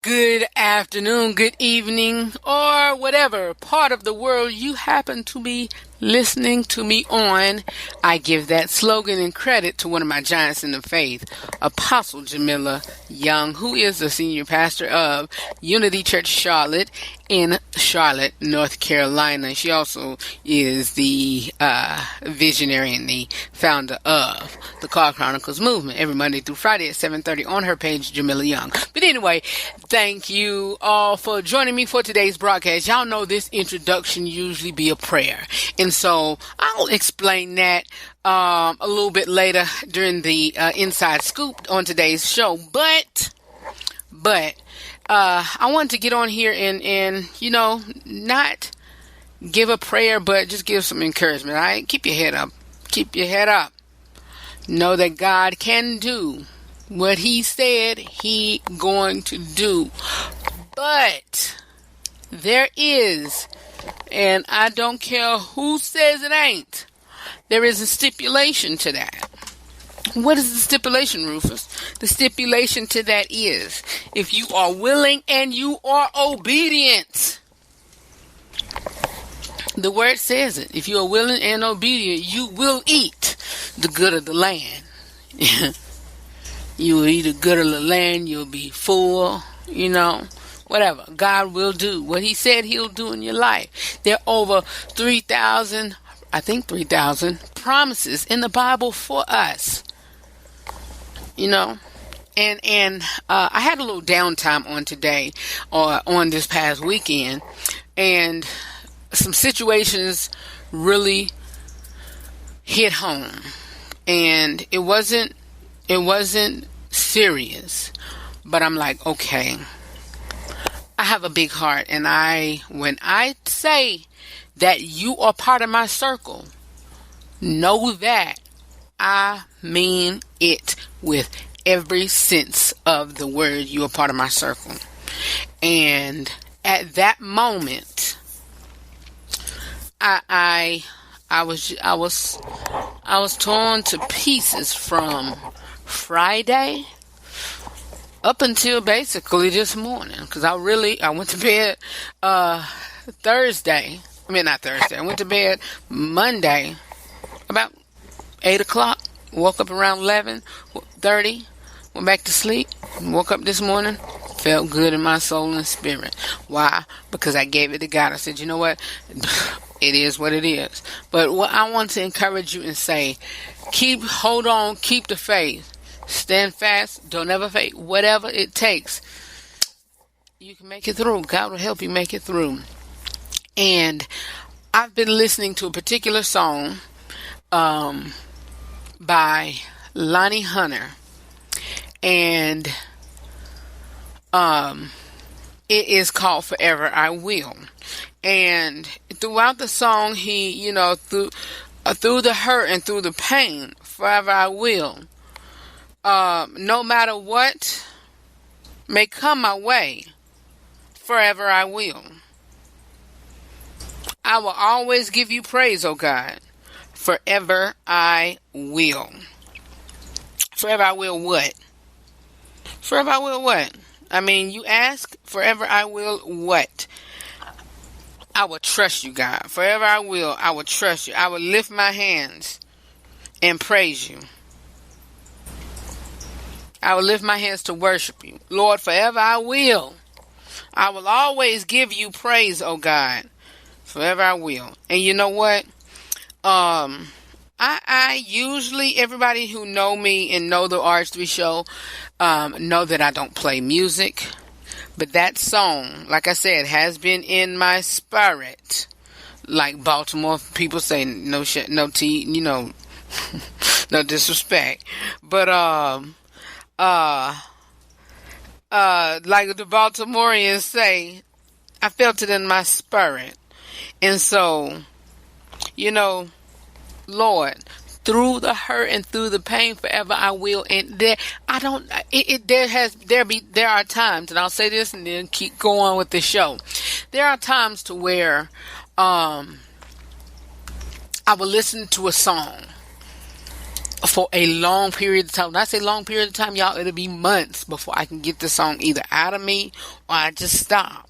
Good afternoon, good evening, or whatever part of the world you happen to be listening to me on. I give that slogan and credit to one of my giants in the faith, Apostle Jamila Young, who is the senior pastor of Unity Church Charlotte in Charlotte, North Carolina. She also is the visionary and the founder of the Car Chronicles movement every Monday through Friday at 7:30 on her page, Jamila Young. But anyway, thank you all for joining me for today's broadcast. Y'all know this introduction usually be a prayer. And so I'll explain that a little bit later during the inside scoop on today's show. But I wanted to get on here and not give a prayer, but just give some encouragement. All right? Keep your head up. Keep your head up. Know that God can do what he said he going to do. But there is, and I don't care who says it ain't, there is a stipulation to that. What is the stipulation, Rufus? The stipulation to that is, if you are willing and you are obedient. The word says it. If you are willing and obedient, you will eat the good of the land. You will eat the good of the land. You'll be full, whatever. God will do what he said he'll do in your life. There are over 3,000 promises in the Bible for us. And I had a little downtime on today or on this past weekend, and some situations really hit home, and it wasn't serious, but I'm like, okay, I have a big heart, and when I say that you are part of my circle, know that I mean it with every sense of the word. You are part of my circle. And at that moment, I was torn to pieces from Friday up until basically this morning, because I went to bed Thursday. I mean, not Thursday. I went to bed Monday about 8 o'clock. Woke up around 11:30. Went back to sleep. Woke up this morning. Felt good in my soul and spirit. Why? Because I gave it to God. I said, you know what? It is what it is. But what I want to encourage you and say, hold on, keep the faith. Stand fast. Don't ever faint. Whatever it takes, you can make it through. God will help you make it through. And I've been listening to a particular song by Lonnie Hunter, and it is called Forever I Will. And throughout the song, he, through the hurt and through the pain, forever I will. No matter what may come my way, forever I will. I will always give you praise, oh God. Forever I will. Forever I will what? Forever I will what? I mean, you ask, forever I will what? I will trust you, God. Forever I will trust you. I will lift my hands and praise you. I will lift my hands to worship you. Lord, forever I will. I will always give you praise, oh God. Forever I will. And you know what? I usually, everybody who know me and know the RH3 show, know that I don't play music. But that song, like I said, has been in my spirit. Like Baltimore people say, no disrespect. But, like the Baltimoreans say, I felt it in my spirit. And so, Lord, through the hurt and through the pain, forever I will. And there are times, and I'll say this and then keep going with the show. There are times to where I will listen to a song for a long period of time. When I say long period of time, y'all, it'll be months before I can get the song either out of me or I just stop.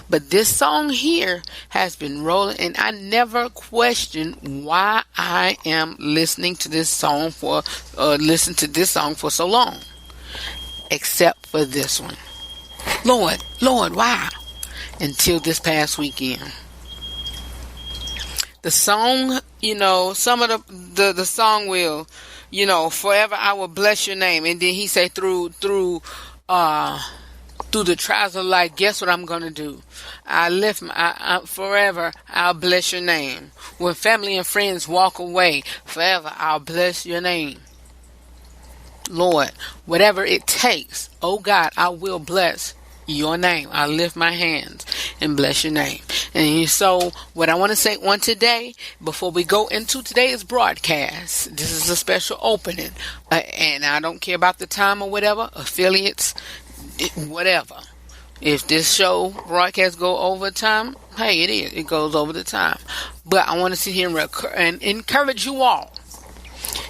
But this song here has been rolling, and I never questioned why I am listening to this song for so long, except for this one. Lord, why? Until this past weekend. The song, some of the song will, forever I will bless your name. And then he say through the trials of life, guess what I'm going to do? Forever I'll bless your name. When family and friends walk away, forever I'll bless your name. Lord, whatever it takes, oh God, I will bless your name. I lift my hands and bless your name. And so what I want to say on today, before we go into today's broadcast, this is a special opening, and I don't care about the time or whatever, affiliates, whatever. If this show broadcast go over time, hey, it goes over the time. But I want to sit here and encourage you all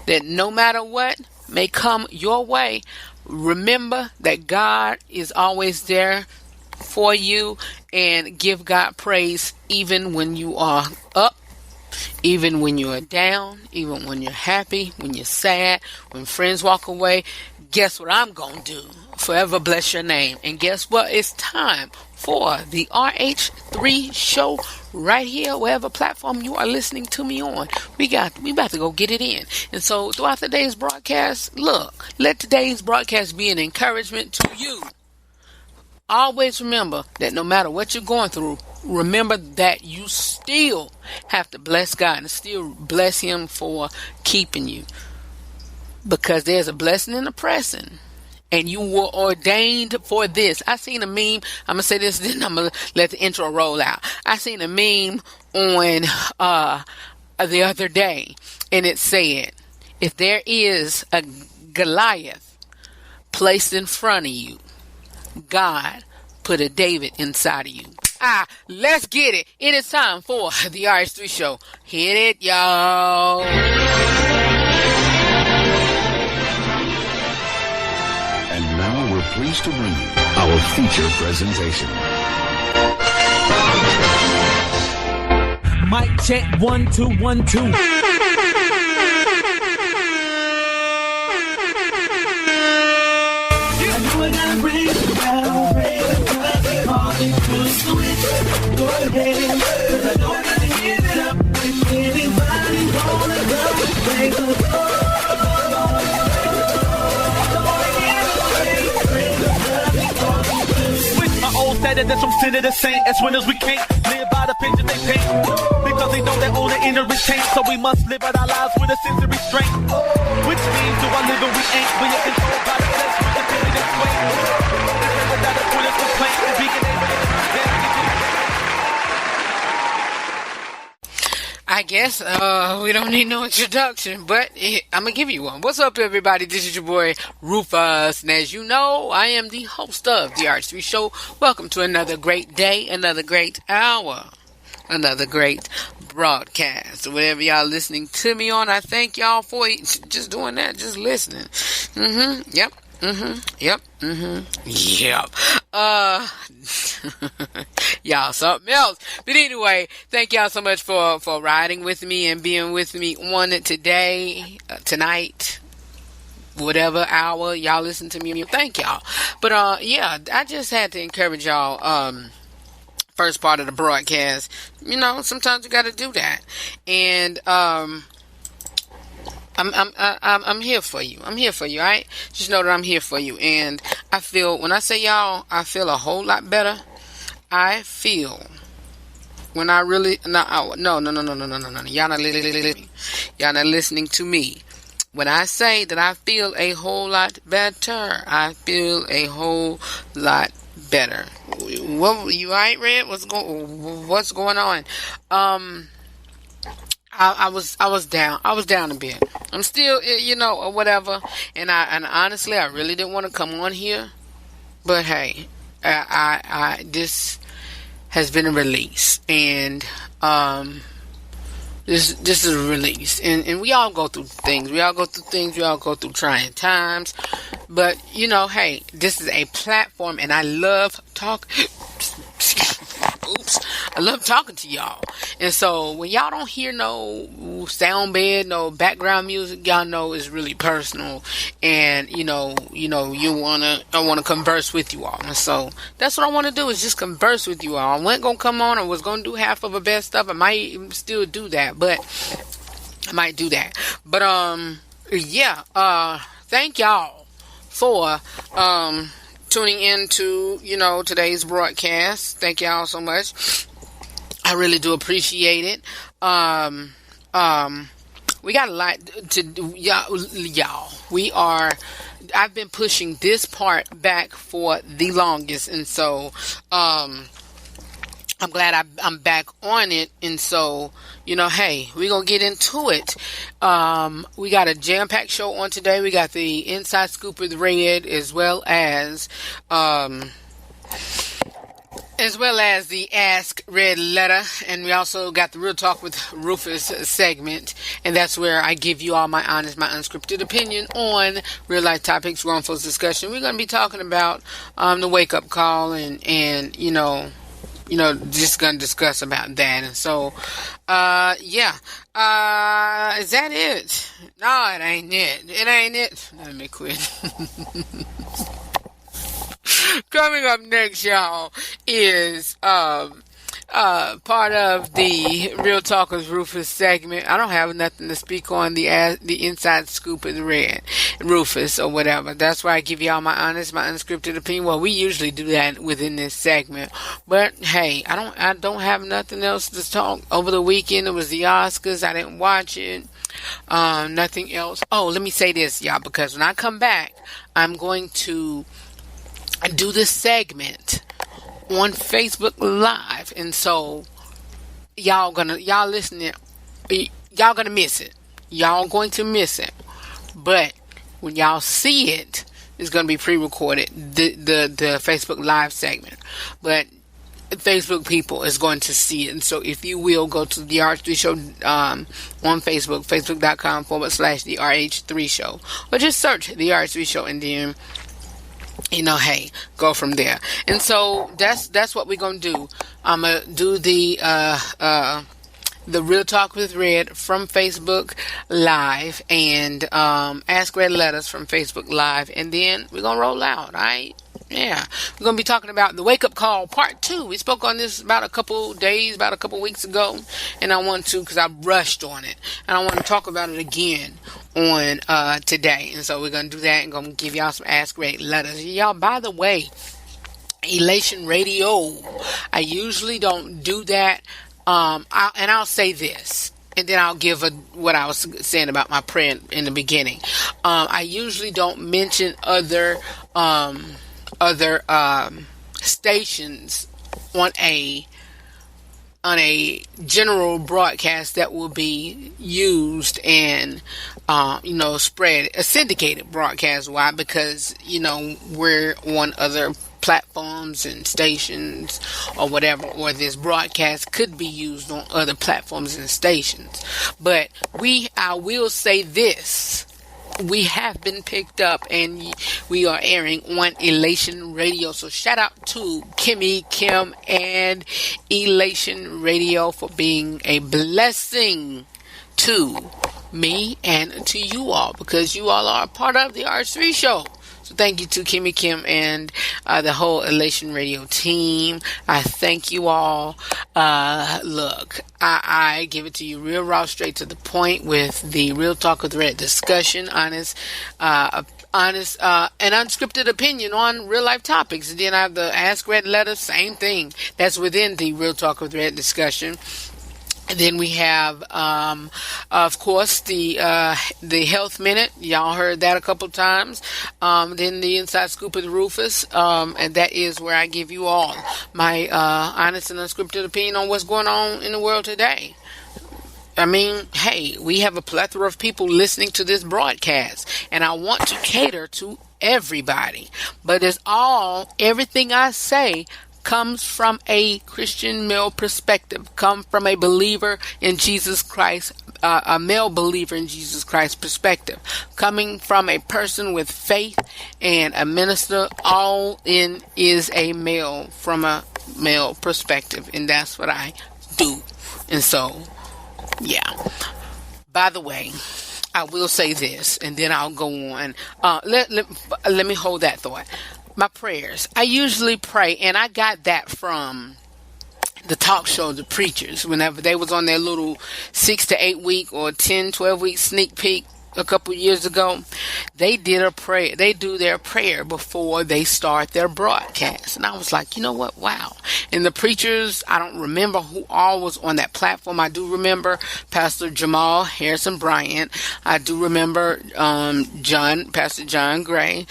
that no matter what may come your way, remember that God is always there for you, and give God praise even when you are up, even when you are down, even when you're happy, when you're sad, when friends walk away. Guess what I'm going to do? Forever bless your name. And guess what? It's time for the RH3 show right here, wherever platform you are listening to me on. We about to go get it in. And so throughout today's broadcast, let today's broadcast be an encouragement to you. Always remember that no matter what you're going through, remember that you still have to bless God and still bless Him for keeping you. Because there's a blessing in the pressing. And you were ordained for this. I seen a meme. I'm going to say this, then I'm going to let the intro roll out. I seen a meme on the other day. And it said, if there is a Goliath placed in front of you, God put a David inside of you. Let's get it. It is time for the RH3 show. Hit it, y'all. And now we're pleased to bring you our feature presentation. Mic check 1 2 1 2. That some sin of the saint, as winners we can't live by the picture they paint, because they know that all the inner is taint. So we must live out our lives with a sense of restraint, which means do I live and we ain't, we are controlled by the flesh, with the pity that's weight, without a point of complaint, and being able to I guess we don't need no introduction, but I'm going to give you one. What's up, everybody? This is your boy, Rufus. And as you know, I am the host of the RH3 show. Welcome to another great day, another great hour, another great broadcast. Whatever y'all listening to me on, I thank y'all for just doing that, just listening. Yep. Y'all something else. But anyway, thank y'all so much for riding with me and being with me on it today, tonight, whatever hour y'all listen to me. Thank y'all. But I just had to encourage y'all. First part of the broadcast, sometimes you got to do that, and I'm here for you. I'm here for you, all right? Just know that I'm here for you. And I feel, when I say y'all, I feel a whole lot better. I feel when I really, no. Y'all not listening to me. When I say that I feel a whole lot better, I feel a whole lot better. What, you all right, Red? What's going on? I was down. I was down a bit. I'm still, or whatever. And honestly, I really didn't want to come on here. But hey, I this has been a release, and This is a release, and we all go through things. We all go through things. We all go through trying times. But hey, this is a platform, and I love talk. Oops, I love talking to y'all. And so when y'all don't hear no sound bed, no background music, y'all know it's really personal. And I wanna converse with you all. And so that's what I want to do, is just converse with you all. I wasn't gonna come on. I was gonna do half of the best stuff. I might still do that, but I might do that. But thank y'all for tuning in to today's broadcast. Thank y'all so much. I really do appreciate it. We got a lot to do, y'all. I've been pushing this part back for the longest, and so I'm glad I'm back on it. And so hey, we're gonna get into it. We got a jam-packed show on today. We got the Inside Scoop with Red, as well as the Ask Red Letter, and we also got the Real Talk with Rufus segment, and that's where I give you all my honest, my unscripted opinion on real life topics, grown folks discussion. We're going to be talking about the wake up call, and just going to discuss about that. And so, is that it? No, it ain't it. It ain't it. Let me quit. Coming up next, y'all, is part of the Real Talk with Rufus segment. I don't have nothing to speak on the Inside Scoop of the Red, Rufus, or whatever. That's why I give y'all my honest, my unscripted opinion. Well, we usually do that within this segment, but hey, I don't have nothing else to talk. Over the weekend, it was the Oscars. I didn't watch it. Nothing else. Oh, let me say this, y'all, because when I come back, I'm going to do this segment on Facebook Live, and so y'all listening, y'all gonna miss it. Y'all going to miss it, but when y'all see it, it's gonna be pre-recorded. The Facebook Live segment, but Facebook people is going to see it. And so if you will go to the RH3 Show on Facebook, facebook.com/the RH3 Show, or just search the RH3 Show, and then hey, go from there. And so that's what we're gonna do. I'm gonna do the Real Talk with Red from Facebook Live, and Ask Red Letters from Facebook Live, and then we're gonna roll out. All right. Yeah, we're going to be talking about the wake-up call part 2. We spoke on this about a couple weeks ago, and I want to, because I rushed on it, and I want to talk about it again on today. And so we're going to do that, and going to give y'all some Ask Red Letters. Y'all, by the way, Elation Radio, I usually don't do that, I'll say this, and then I'll give what I was saying about my prayer in the beginning. I usually don't mention other stations on a general broadcast that will be used and spread, a syndicated broadcast. Why? Because we're on other platforms and stations or whatever, or this broadcast could be used on other platforms and stations. But I will say this: we have been picked up, and we are airing on Elation Radio. So shout out to Kimmy, Kim, and Elation Radio for being a blessing to me and to you all, because you all are a part of the RH3 Show. So thank you to Kimmy, Kim, and the whole Elation Radio team. I thank you all. Look, I give it to you real raw, straight to the point, with the Real Talk with Red discussion, honest and unscripted opinion on real life topics. And then I have the Ask Red Letter, same thing. That's within the Real Talk with Red discussion. And then we have, of course, the Health Minute. Y'all heard that a couple times. Then the Inside Scoop with Rufus, and that is where I give you all my honest and unscripted opinion on what's going on in the world today. I mean, hey, we have a plethora of people listening to this broadcast, and I want to cater to everybody. But everything I say comes from a Christian male perspective, come from a believer in Jesus Christ, a male believer in Jesus Christ perspective, coming from a person with faith and a minister, all in is a male from a male perspective, and that's what I do. And so, yeah. By the way, I will say this, and then I'll go on. Let me hold that thought. My prayers. I usually pray, and I got that from the talk show, the preachers, whenever they was on their little 6 to 8 week or 10, 12 week sneak peek a couple years ago. They did a prayer. They do their prayer before they start their broadcast. And I was like, you know what? Wow. And the preachers, I don't remember who all was on that platform. I do remember Pastor Jamal Harrison Bryant. I do remember Pastor John Gray.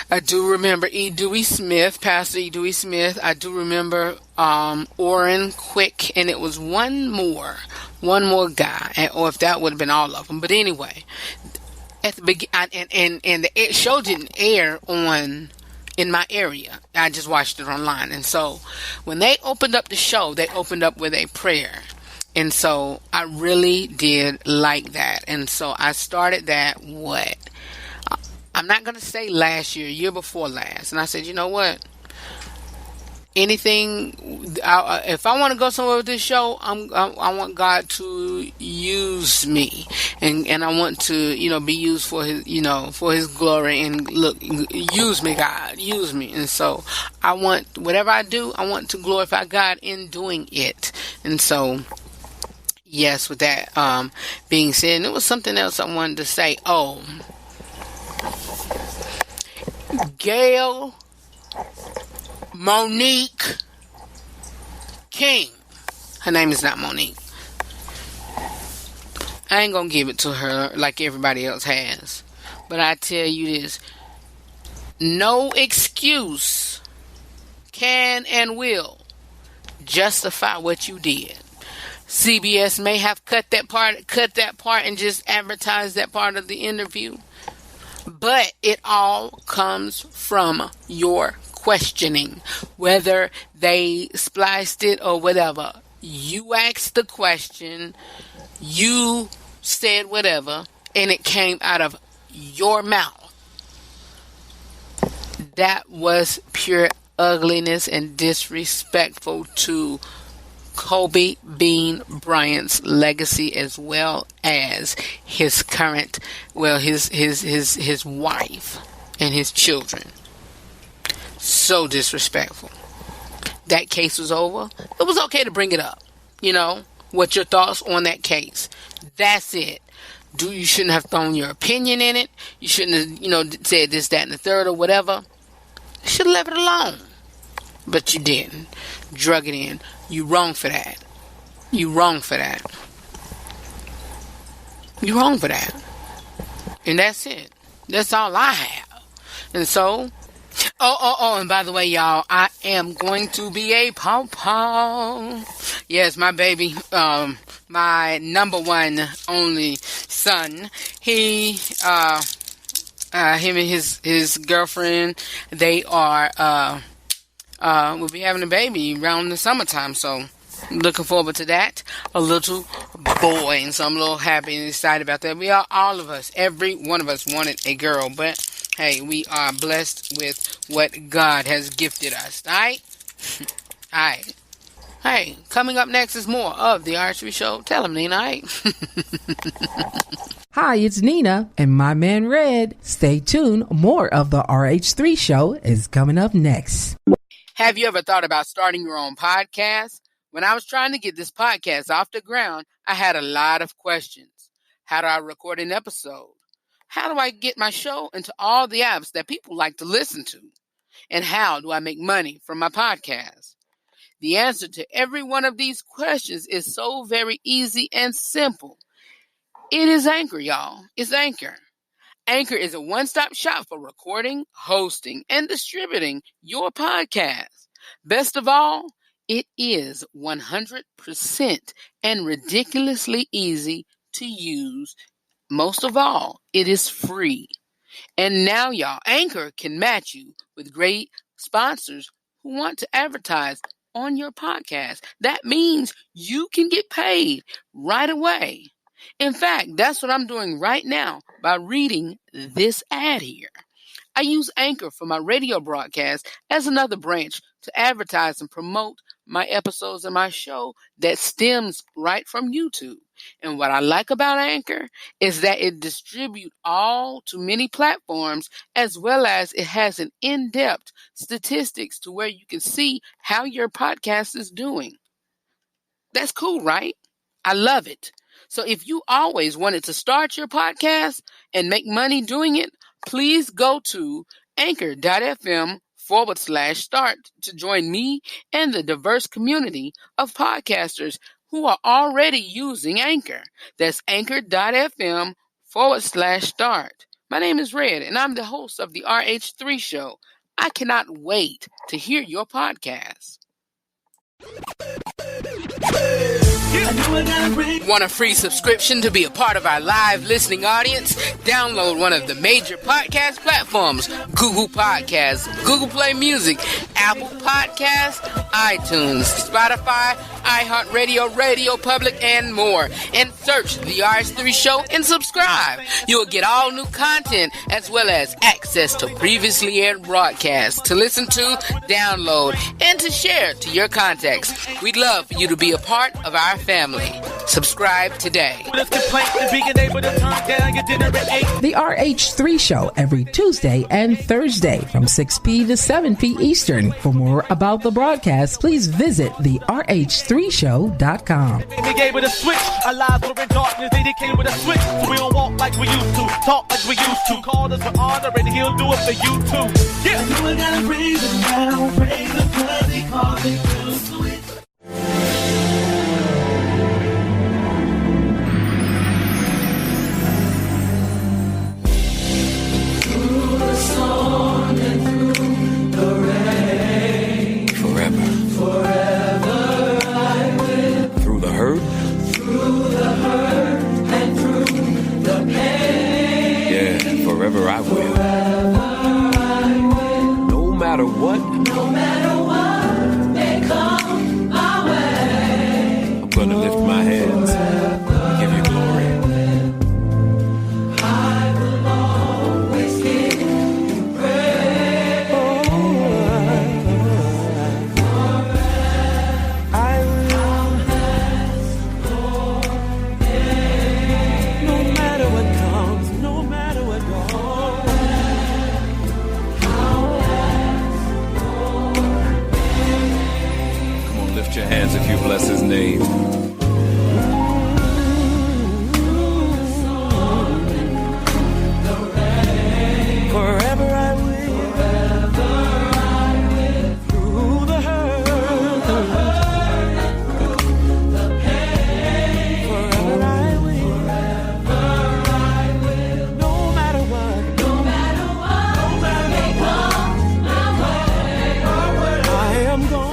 I do remember Pastor E. Dewey Smith. I do remember Orrin Quick, and it was one more guy, or if that would have been all of them. But anyway, at the beginning, and the show didn't air in my area. I just watched it online, and so when they opened up the show, they opened up with a prayer, and so I really did like that, and so I started that. I'm not gonna say last year before last, and I said, you know what? Anything, if I want to go somewhere with this show, I want God to use me, and I want to, be used for His glory. And look, use me, God, use me. And so I want, whatever I do, I want to glorify God in doing it. And so, yes, with that being said, there was something else I wanted to say. Oh, Gail Monique King. Her name is not Monique. I ain't gonna give it to her like everybody else has. But I tell you this. No excuse can and will justify what you did. CBS may have cut that part and just advertised that part of the interview. But it all comes from your questioning, whether they spliced it or whatever. You asked the question, you said whatever, and it came out of your mouth. That was pure ugliness and disrespectful to Kobe Bean Bryant's legacy, as well as his current, his wife and his children. So disrespectful. That case was over. It was okay to bring it up. What's your thoughts on that case? That's it. You shouldn't have thrown your opinion in it. You shouldn't have, said this, that, and the third or whatever. You should have left it alone. But you didn't. Drug it in. You wrong for that. You wrong for that. You wrong for that. And that's it. That's all I have. And so, and by the way, y'all, I am going to be a pawpaw. Yes, my baby, my number one only son, him and his girlfriend, they are, we'll be having a baby around the summertime, so I'm looking forward to that. A little boy, and so I'm a little happy and excited about that. We are, all of us, every one of us wanted a girl, but hey, we are blessed with what God has gifted us. Alright? Alright. Hey, coming up next is more of The Archery Show. Tell him, Nina, alright? Hi, it's Nina and my man Red. Stay tuned. More of The RH3 Show is coming up next. Have you ever thought about starting your own podcast? When I was trying to get this podcast off the ground, I had a lot of questions. How do I record an episode? How do I get my show into all the apps that people like to listen to? And how do I make money from my podcast? The answer to every one of these questions is so very easy and simple. It is Anchor, y'all. It's Anchor. Anchor is a one-stop shop for recording, hosting, and distributing your podcast. Best of all, it is 100% and ridiculously easy to use. Most of all, it is free. And now, y'all, Anchor can match you with great sponsors who want to advertise on your podcast. That means you can get paid right away. In fact, that's what I'm doing right now by reading this ad here. I use Anchor for my radio broadcast as another branch to advertise and promote my episodes of my show that stems right from YouTube. And what I like about Anchor is that it distributes all to many platforms, as well as it has an in-depth statistics to where you can see how your podcast is doing. That's cool, right? I love it. So if you always wanted to start your podcast and make money doing it, please go to anchor.fm/start to join me and the diverse community of podcasters who are already using Anchor. That's anchor.fm/start. My name is Red, and I'm the host of the RH3 Show. I cannot wait to hear your podcast. Want a free subscription to be a part of our live listening audience? Download one of the major podcast platforms: Google Podcasts, Google Play Music, Apple Podcasts, iTunes, Spotify, iHeartRadio, Radio Public, and more. And search The RH3 Show and subscribe. You'll get all new content as well as access to previously aired broadcasts to listen to, download, and to share to your contacts. We'd love for you to be a part of our family. Subscribe today. The RH3 Show every Tuesday and Thursday from 6 p to 7 p Eastern. For more about the broadcast, please visit therh3show.com. We gave it a switch. Our lives were in darkness. They came with a switch. So we don't walk like we used to. Talk like we used to. Call us for honor and he'll do it for you too. Yeah. You gotta praise him now. Praise him because he called me too sweet. Forever I will. No matter what may come my way. I'm gonna lift my hands and give you glory. I will always give you praise. I will bless your name. No matter what comes, no matter what goes. Lift your hands if you bless his name. Forever I will. Through the hurt, the pain. Forever I will. No matter what may come my way. I am going.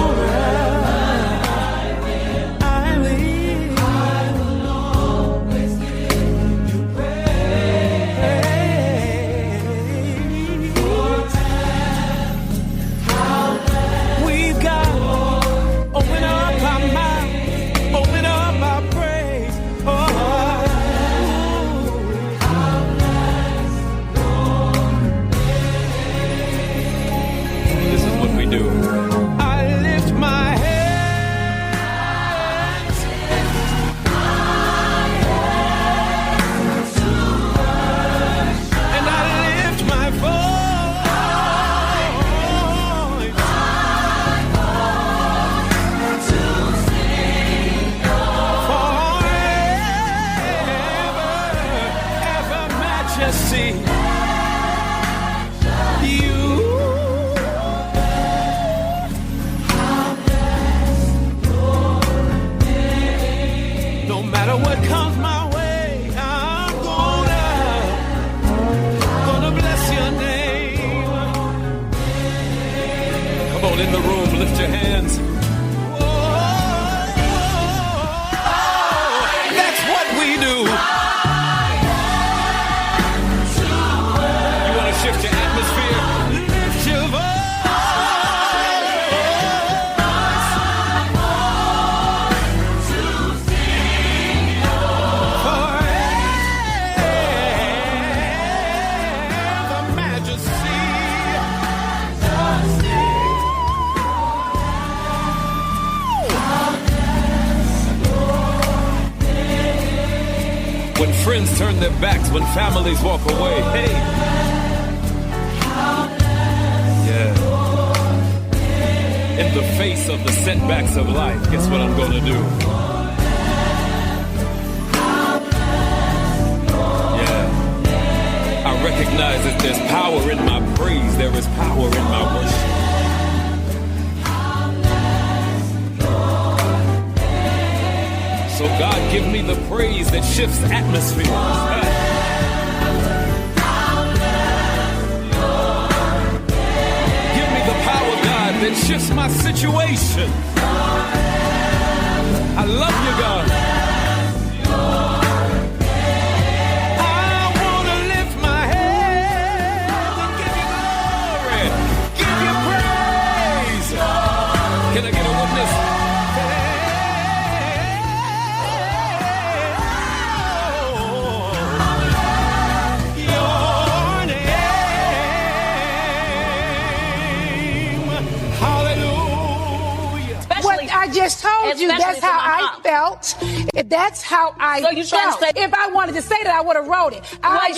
In the room, lift your hands. That's what we do. You want to shift your atmosphere? Lift your voice. When friends turn their backs, when families walk away. Hey. Yeah. In the face of the setbacks of life, guess what I'm gonna do? Yeah. I recognize that there's power in my praise. There is power in my worship. So God, give me the praise that shifts atmospheres. Give me the power, God, that shifts my situation. I love you, God. I want to lift my head and give you glory, give you praise. Can I get a witness? I just told you that's how I felt. That's how I felt. If I wanted to say that, I would have wrote it. I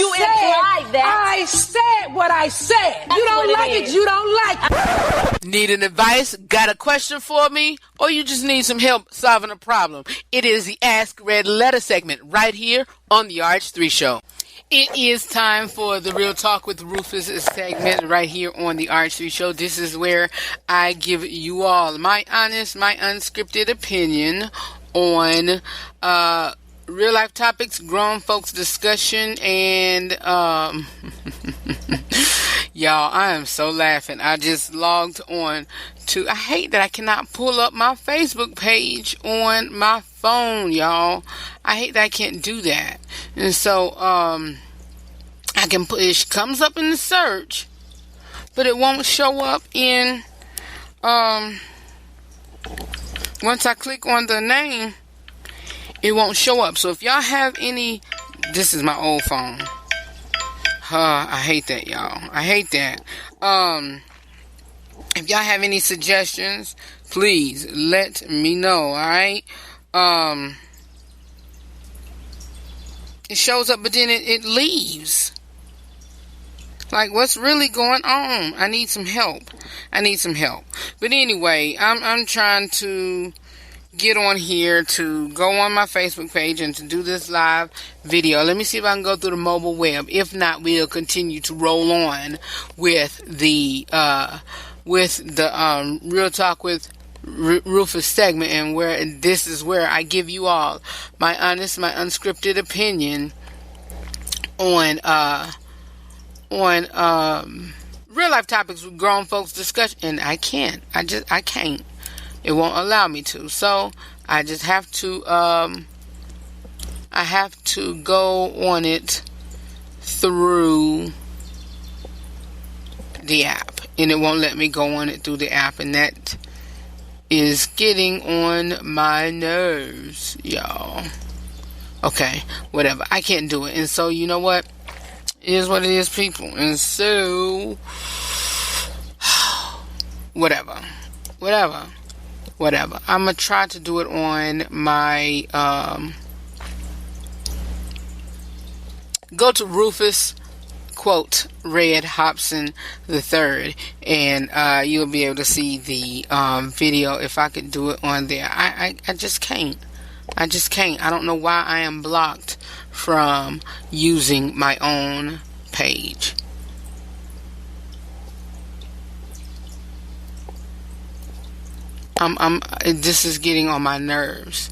said what I said. You don't like it, you don't like it. Need an advice? Got a question for me? Or you just need some help solving a problem? It is the Ask Red Letter segment right here on the RH3 Show. It is time for the Real Talk with Rufus segment right here on the RH3 Show. This is where I give you all my honest, my unscripted opinion on real life topics, grown folks discussion, and y'all, I am so laughing. I just logged on to, I hate that I cannot pull up my Facebook page on my phone, y'all. I hate that I can't do that. And so, I can put, it comes up in the search, but it won't show up in, once I click on the name, it won't show up. So if y'all have any, this is my old phone. I hate that, y'all. I hate that. If y'all have any suggestions, please let me know, alright? It shows up, but then it leaves. Like, what's really going on? I need some help. But anyway, I'm trying to get on here to go on my Facebook page and to do this live video. Let me see if I can go through the mobile web. If not, we'll continue to roll on with the Real Talk with Rufus segment, and where this is where I give you all my honest, my unscripted opinion on real life topics with grown folks discussion. And I can't. It won't allow me to. So I just have to go on it through the app, and it won't let me go on it through the app, and that is getting on my nerves, y'all. Okay, whatever. I can't do it. And so, you know what? It is what it is, people. And so, whatever. I'm going to try to do it on my, go to Rufus, quote, Red Hobson III, and you'll be able to see the video if I could do it on there. I just can't. I don't know why I am blocked from using my own page. This is getting on my nerves.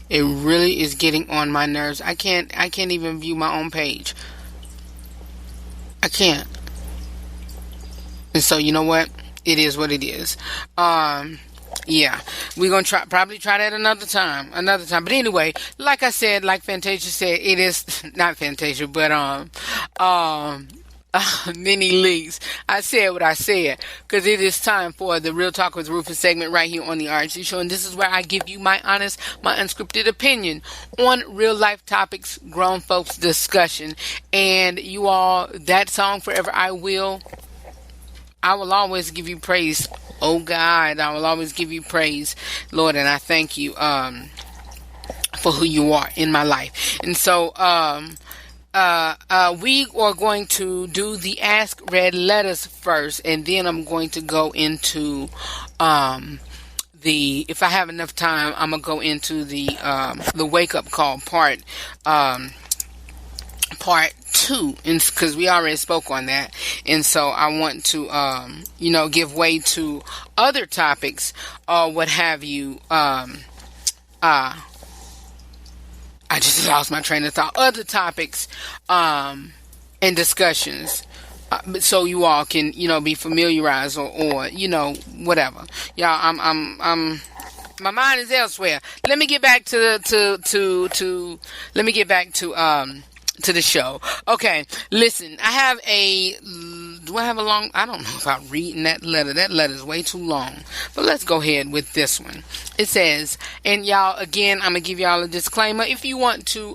It really is getting on my nerves. I can't even view my own page. I can't. And so, you know what? It is what it is. Yeah, we're going to probably try that another time. But anyway, like I said, like Fantasia said, it is not Fantasia, but Mini Leaks. I said what I said, because it is time for the Real Talk with Rufus segment right here on the RH3 Show, and this is where I give you my honest, my unscripted opinion on real life topics, grown folks discussion. And you all, that song, Forever I Will always give you praise. Oh God, I will always give you praise, Lord, and I thank you for who you are in my life. And so we are going to do the Ask Red Letters first, and then I'm going to go into if I have enough time, I'm gonna go into the wake up call part 2, because we already spoke on that, and so I want to give way to other topics or what have you. I just lost my train of thought. Other topics and discussions. So you all can, be familiarized or whatever. Y'all, I'm my mind is elsewhere. Let me get back to the show. Okay, listen, do I have a long, I don't know about reading that letter. That letter is way too long. But let's go ahead with this one. It says, and y'all, again, I'm going to give y'all a disclaimer. If you want to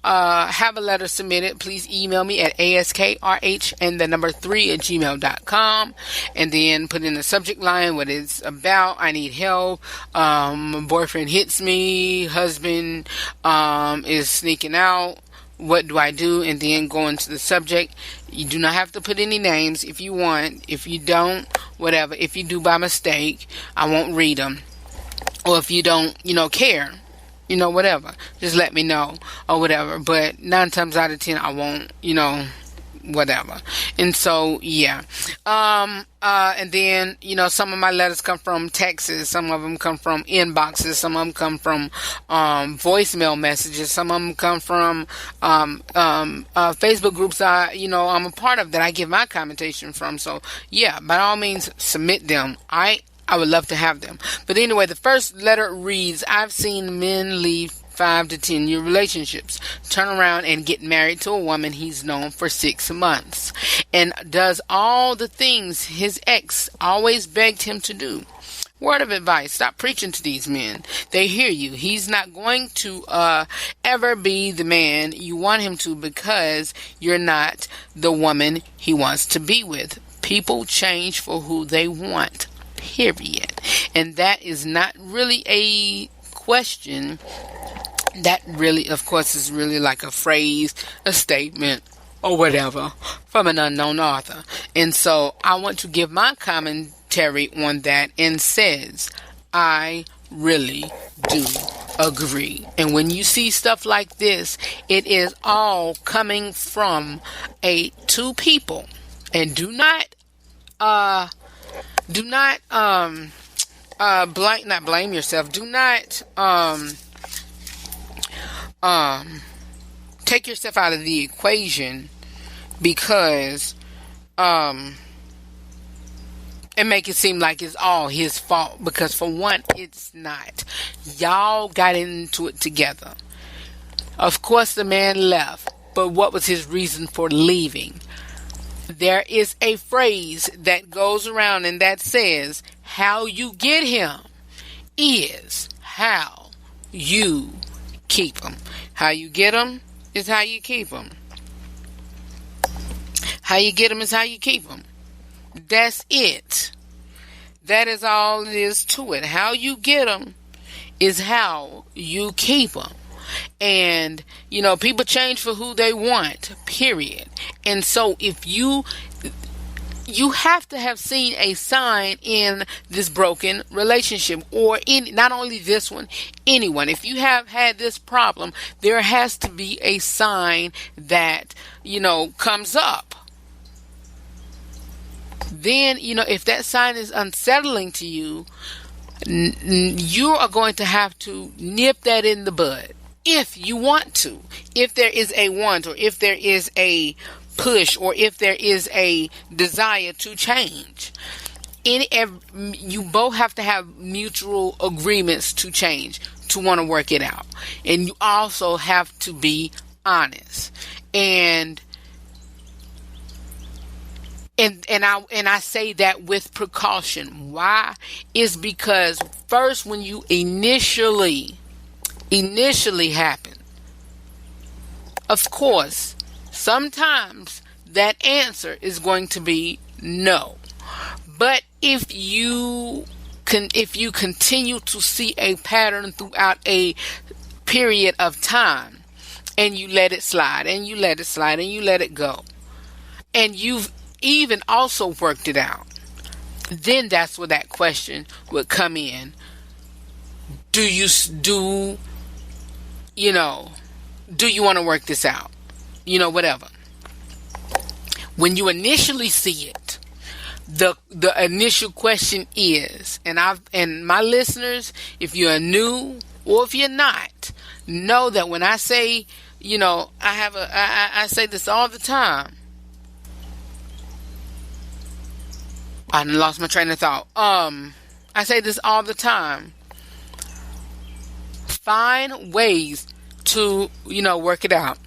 have a letter submitted, please email me at askrh3@gmail.com, and then put in the subject line what it's about. I need help. My boyfriend hits me. Husband is sneaking out. What do I do? And then go into the subject. You do not have to put any names if you want. If you don't, whatever. If you do by mistake, I won't read them. Or if you don't, care, whatever. Just let me know or whatever. But 9 times out of 10, I won't, whatever. And so, yeah. And then, some of my letters come from texts. Some of them come from inboxes. Some of them come from voicemail messages. Some of them come from Facebook groups I'm a part of that I give my commentation from. So, yeah, by all means, submit them. I would love to have them. But anyway, the first letter reads, I've seen men leave 5 to 10 year relationships, turn around and get married to a woman he's known for 6 months, and does all the things his ex always begged him to do. Word of advice, stop preaching to these men. They hear you. He's not going to ever be the man you want him to, because you're not the woman he wants to be with. People change for who they want, period. And that is not really a question. That really, of course, is really like a phrase, a statement, or whatever from an unknown author. And so I want to give my commentary on that, and says, I really do agree. And when you see stuff like this, it is all coming from two people. And do not blame yourself. Do not take yourself out of the equation because and make it seem like it's all his fault, because for one, it's not. Y'all got into it together. Of course the man left, but what was his reason for leaving? There is a phrase that goes around and that says, how you get him is how you keep him. How you get him is how you keep him. How you get him is how you keep him. That's it. That is all it is to it. How you get them is how you keep them. And, people change for who they want, period. And so if you have to have seen a sign in this broken relationship, or in not only this one, anyone. If you have had this problem, there has to be a sign that, comes up. Then, if that sign is unsettling to you, you are going to have to nip that in the bud. If you want to. If there is a want, or if there is a push, or if there is a desire to change. You both have to have mutual agreements to change, to want to work it out. And you also have to be honest. And I say that with precaution. Why? Is because first, when you initially happen, of course, sometimes that answer is going to be no. But if you continue to see a pattern throughout a period of time, and you let it slide, and you let it slide, and you let it go, and you've even also worked it out, then that's where that question would come in. Do you want to work this out? Whatever. When you initially see it, the initial question is, and my listeners, if you're new or if you're not, know that when I say, I say this all the time. I lost my train of thought. I say this all the time. Find ways to, work it out.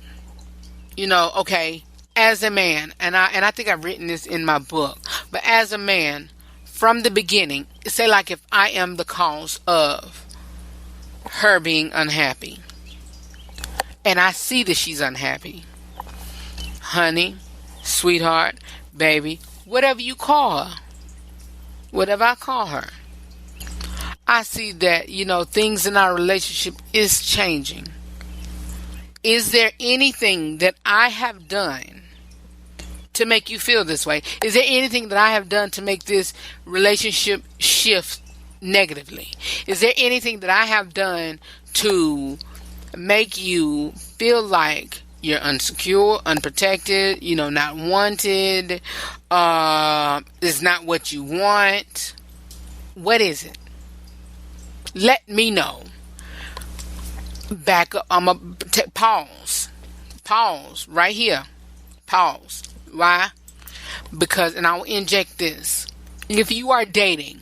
Okay, as a man, and I think I've written this in my book, but as a man, from the beginning, say like if I am the cause of her being unhappy, and I see that she's unhappy, honey, sweetheart, baby, whatever you call her, whatever I call her, I see that, things in our relationship is changing. Is there anything that I have done to make you feel this way? Is there anything that I have done to make this relationship shift negatively? Is there anything that I have done to make you feel like you're insecure, unprotected, not wanted, is not what you want? What is it? Let me know. Back up. I'm going to pause. Pause right here. Pause. Why? Because, and I'll inject this. If you are dating,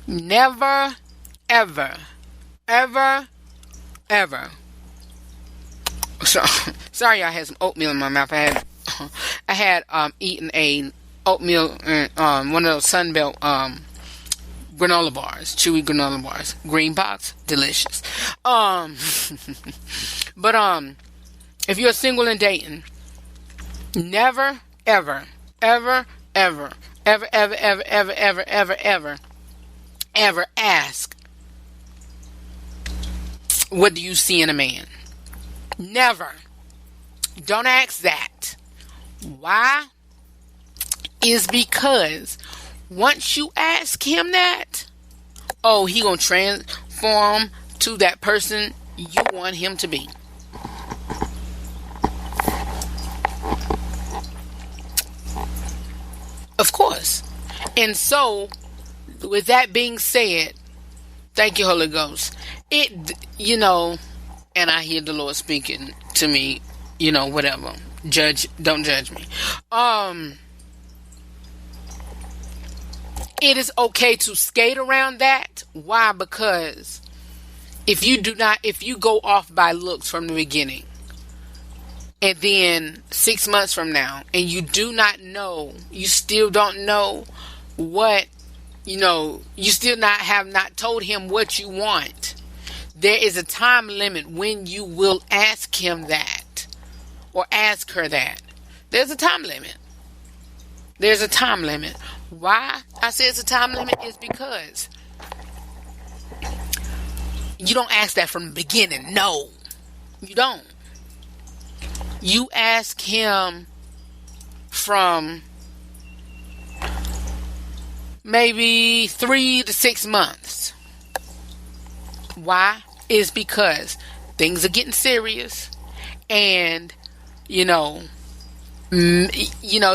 never, ever, ever, ever. So, sorry, I had some oatmeal in my mouth. I had eaten a oatmeal, one of those Sunbelt granola bars, chewy granola bars, green box, delicious. But if you're single and dating, never, ever, ever, ever, ever, ever, ever, ever, ever, ever, ever, ever ask, what do you see in a man? Never. Don't ask that. Why? Is because once you ask him that, he gonna transform to that person you want him to be. Of course. And so, with that being said, thank you, Holy Ghost. And I hear the Lord speaking to me, whatever. Don't judge me. It is okay to skate around that. Why? Because if you go off by looks from the beginning, and then 6 months from now, and you still don't know what, you still have not told him what you want, there is a time limit when you will ask him that, or ask her that. There's a time limit. There's a time limit. Why I say it's a time limit is because you don't ask that from the beginning. No, you don't. You ask him from maybe 3 to 6 months. Why? Is because things are getting serious, and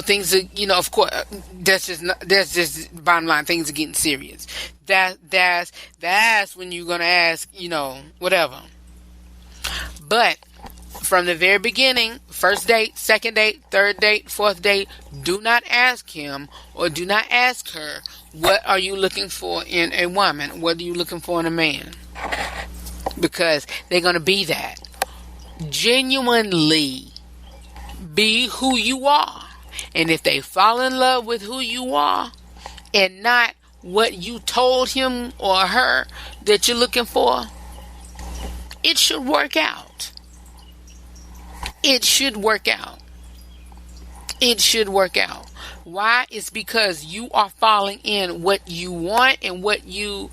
things are, of course, that's just bottom line. Things are getting serious. That's when you're gonna ask, whatever. But from the very beginning, first date, second date, third date, fourth date, do not ask him or do not ask her, what are you looking for in a woman? What are you looking for in a man? Because they're gonna be that. Genuinely be who you are. And if they fall in love with who you are and not what you told him or her that you're looking for, it should work out. It should work out. It should work out. Why? It's because you are falling in what you want and what you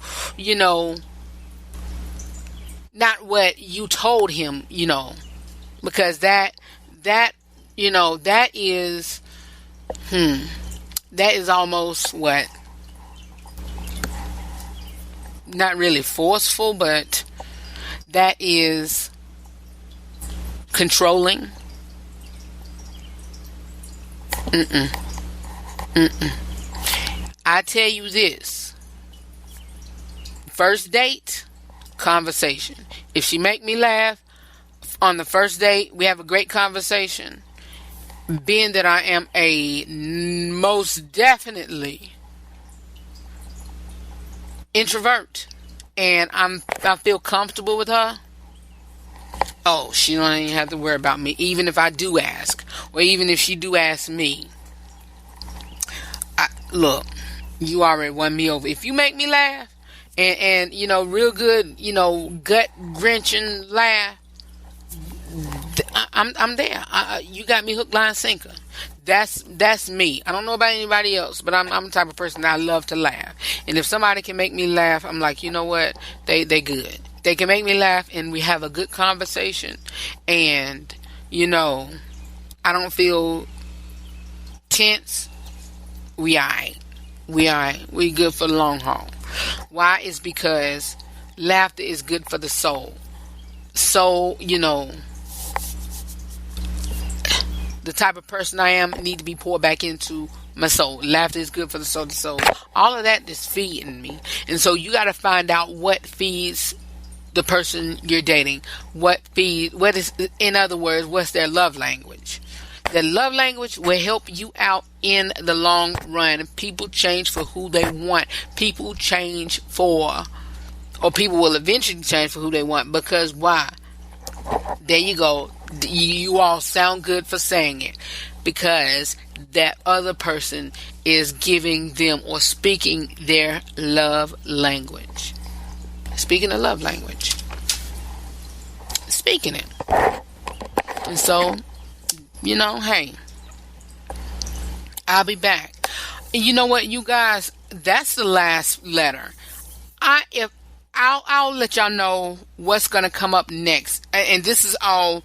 not what you told him, because that is almost what, not really forceful, but that is controlling. I tell you this, first date, conversation. If she make me laugh on the first date, we have a great conversation. Being that I am a most definitely introvert and I feel comfortable with her, oh, she don't even have to worry about me, even if I do ask, or even if she do ask me. Look, you already won me over. If you make me laugh and real good, gut wrenching laugh, I'm there. You got me hook, line, sinker. That's me. I don't know about anybody else, but I'm the type of person that I love to laugh. And if somebody can make me laugh, I'm like, you know what? They good. They can make me laugh, and we have a good conversation. And I don't feel tense. We alright. We good for the long haul. Why? It's because laughter is good for the soul. So, the type of person I am need to be poured back into my soul. Laughter is good for the soul. All of that is feeding me. And so you got to find out what feeds the person you're dating. What is, in other words, what's their love language? The love language will help you out in the long run. People change for who they want. People will eventually change for who they want. Because why? There you go. You all sound good for saying it. Because that other person is giving them or speaking their love language. Speaking of love language. Speaking it. And so, hey, I'll be back. And you know what, you guys, that's the last letter. I'll let y'all know what's gonna come up next. And this is all,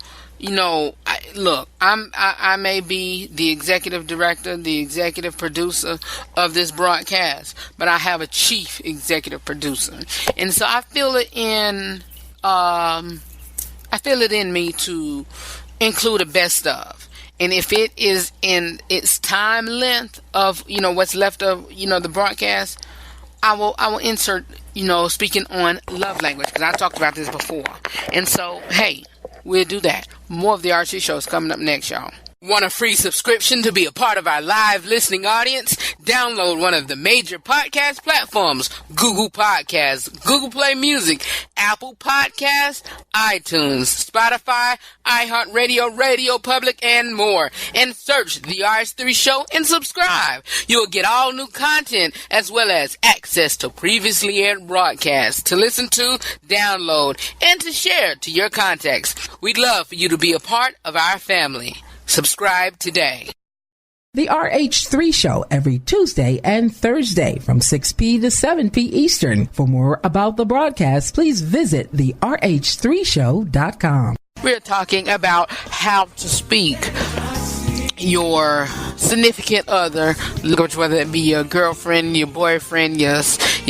I may be the executive director, the executive producer of this broadcast, but I have a chief executive producer, and so I feel it in me to include a best of. And if it is in its time length of, what's left of, the broadcast, I will insert, speaking on love language, because I talked about this before. And so, hey, we'll do that. More of the RC Show is coming up next, y'all. Want a free subscription to be a part of our live listening audience? Download one of the major podcast platforms: Google Podcasts, Google Play Music, Apple Podcasts, iTunes, Spotify, iHeartRadio, Radio Public, and more. And search The RH3 Show and subscribe. You'll get all new content as well as access to previously aired broadcasts to listen to, download, and to share to your contacts. We'd love for you to be a part of our family. Subscribe today. The RH3 Show every Tuesday and Thursday from 6p to 7p Eastern. For more about the broadcast, please visit therh3show.com. We're talking about how to speak your significant other, whether it be your girlfriend, your boyfriend, your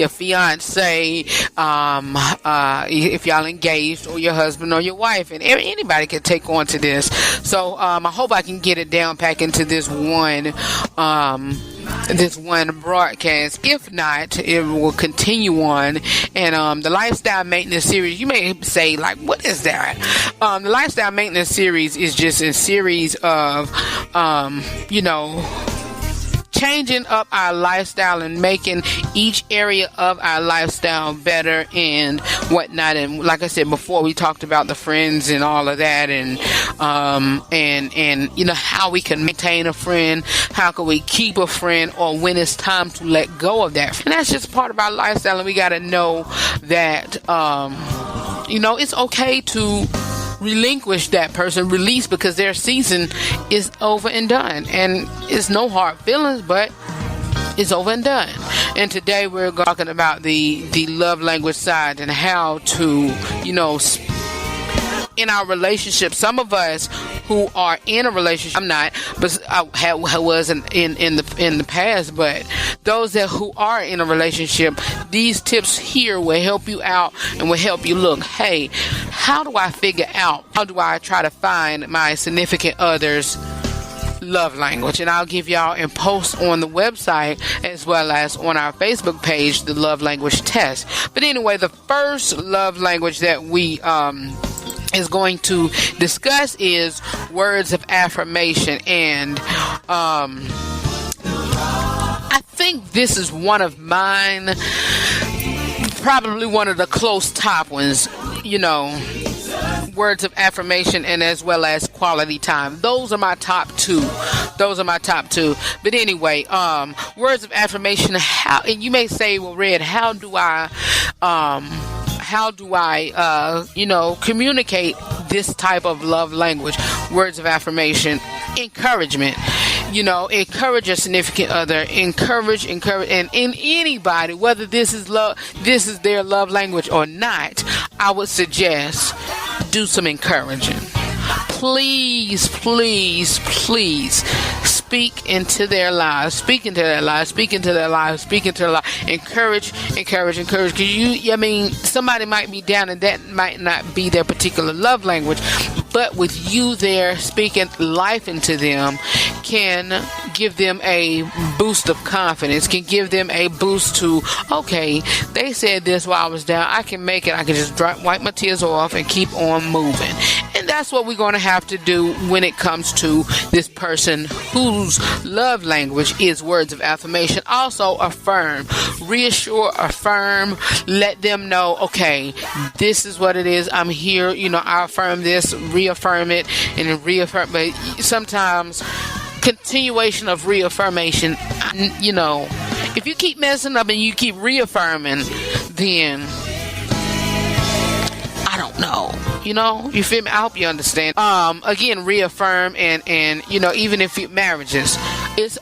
fiance, if y'all engaged, or your husband or your wife, and anybody can take on to this. So I hope I can get it down pack into this one broadcast. If not, it will continue on. And the Lifestyle Maintenance Series, you may say, like, what is that? The Lifestyle Maintenance Series is just a series of changing up our lifestyle and making each area of our lifestyle better and whatnot. And like I said before, we talked about the friends and all of that, and how we can maintain a friend, how can we keep a friend, or when it's time to let go of that. And that's just part of our lifestyle, and we got to know that it's okay to relinquish that person, release, because their season is over and done, and it's no hard feelings, but it's over and done. And today we're talking about the love language side and how to, in our relationship. Some of us who are in a relationship, I'm not, but I was in the past, but those who are in a relationship, these tips here will help you out and will help you look, hey, how do I figure out, how do I try to find my significant other's love language? And I'll give y'all and post on the website as well as on our Facebook page the love language test. But anyway, the first love language that we is going to discuss is words of affirmation. And I think this is one of mine, probably one of the close top ones, words of affirmation and as well as quality time. Those are my top two. But anyway, words of affirmation. How, and you may say, well, Red, how do I communicate this type of love language? Words of affirmation. Encouragement. Encourage your significant other. Encourage, and in anybody, whether this is their love language or not, I would suggest do some encouraging. Please speak into their lives. Encourage. Because somebody might be down and that might not be their particular love language, but with you there speaking life into them can give them a boost of confidence, can give them a boost to, okay, they said this while I was down, I can make it, I can just wipe my tears off and keep on moving. And that's what we're going to have to do when it comes to this person whose love language is words of affirmation. Also affirm, reassure, affirm, let them know, okay, this is what it is, I'm here, I affirm this, reaffirm it, and then reaffirm. But sometimes continuation of reaffirmation, if you keep messing up and you keep reaffirming, then I don't know. You feel me? I hope you understand. Again, reaffirm and even if you marriages, it's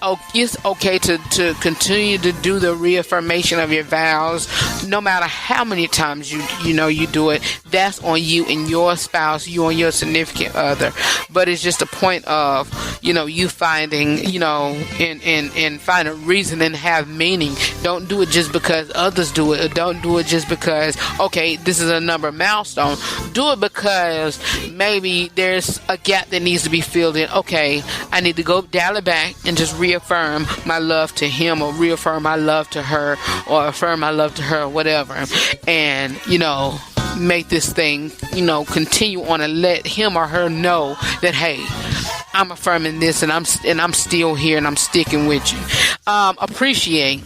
okay to continue to do the reaffirmation of your vows, no matter how many times you do it. That's on you and your spouse, you and your significant other. But it's just a point of you finding and find a reason and have meaning. Don't do it just because others do it, or don't do it just because, okay, this is a number milestone. Do it because maybe there's a gap that needs to be filled in. Okay, I need to go dial it back and just reaffirm my love to him, or reaffirm my love to her, or affirm my love to her, or whatever. And make this thing continue on and let him or her know that, hey, I'm affirming this and I'm still here and I'm sticking with you. Appreciate,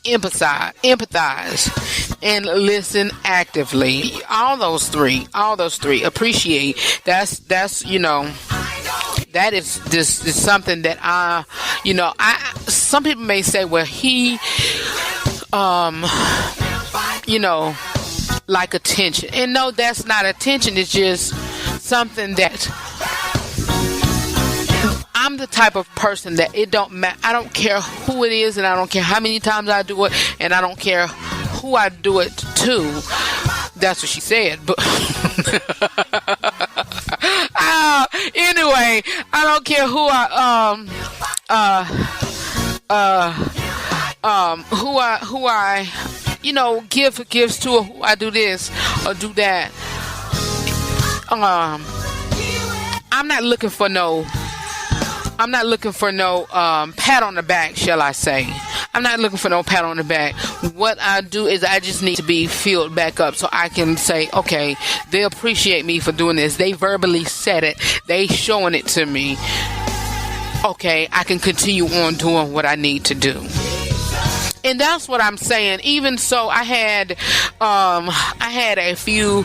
empathize, and listen actively. All those three. Appreciate. That's that is something that some people may say, well, he like attention. And no, that's not attention. It's just something that I'm the type of person that it don't matter. I don't care who it is, and I don't care how many times I do it, and I don't care who I do it to. That's what she said. But anyway, I don't care who I give gifts to, or who I do this or do that. I'm not looking for no pat on the back, shall I say. I'm not looking for no pat on the back. What I do is I just need to be filled back up so I can say, okay, they appreciate me for doing this. They verbally said it. They showing it to me. Okay, I can continue on doing what I need to do. And that's what I'm saying. Even so, I had a few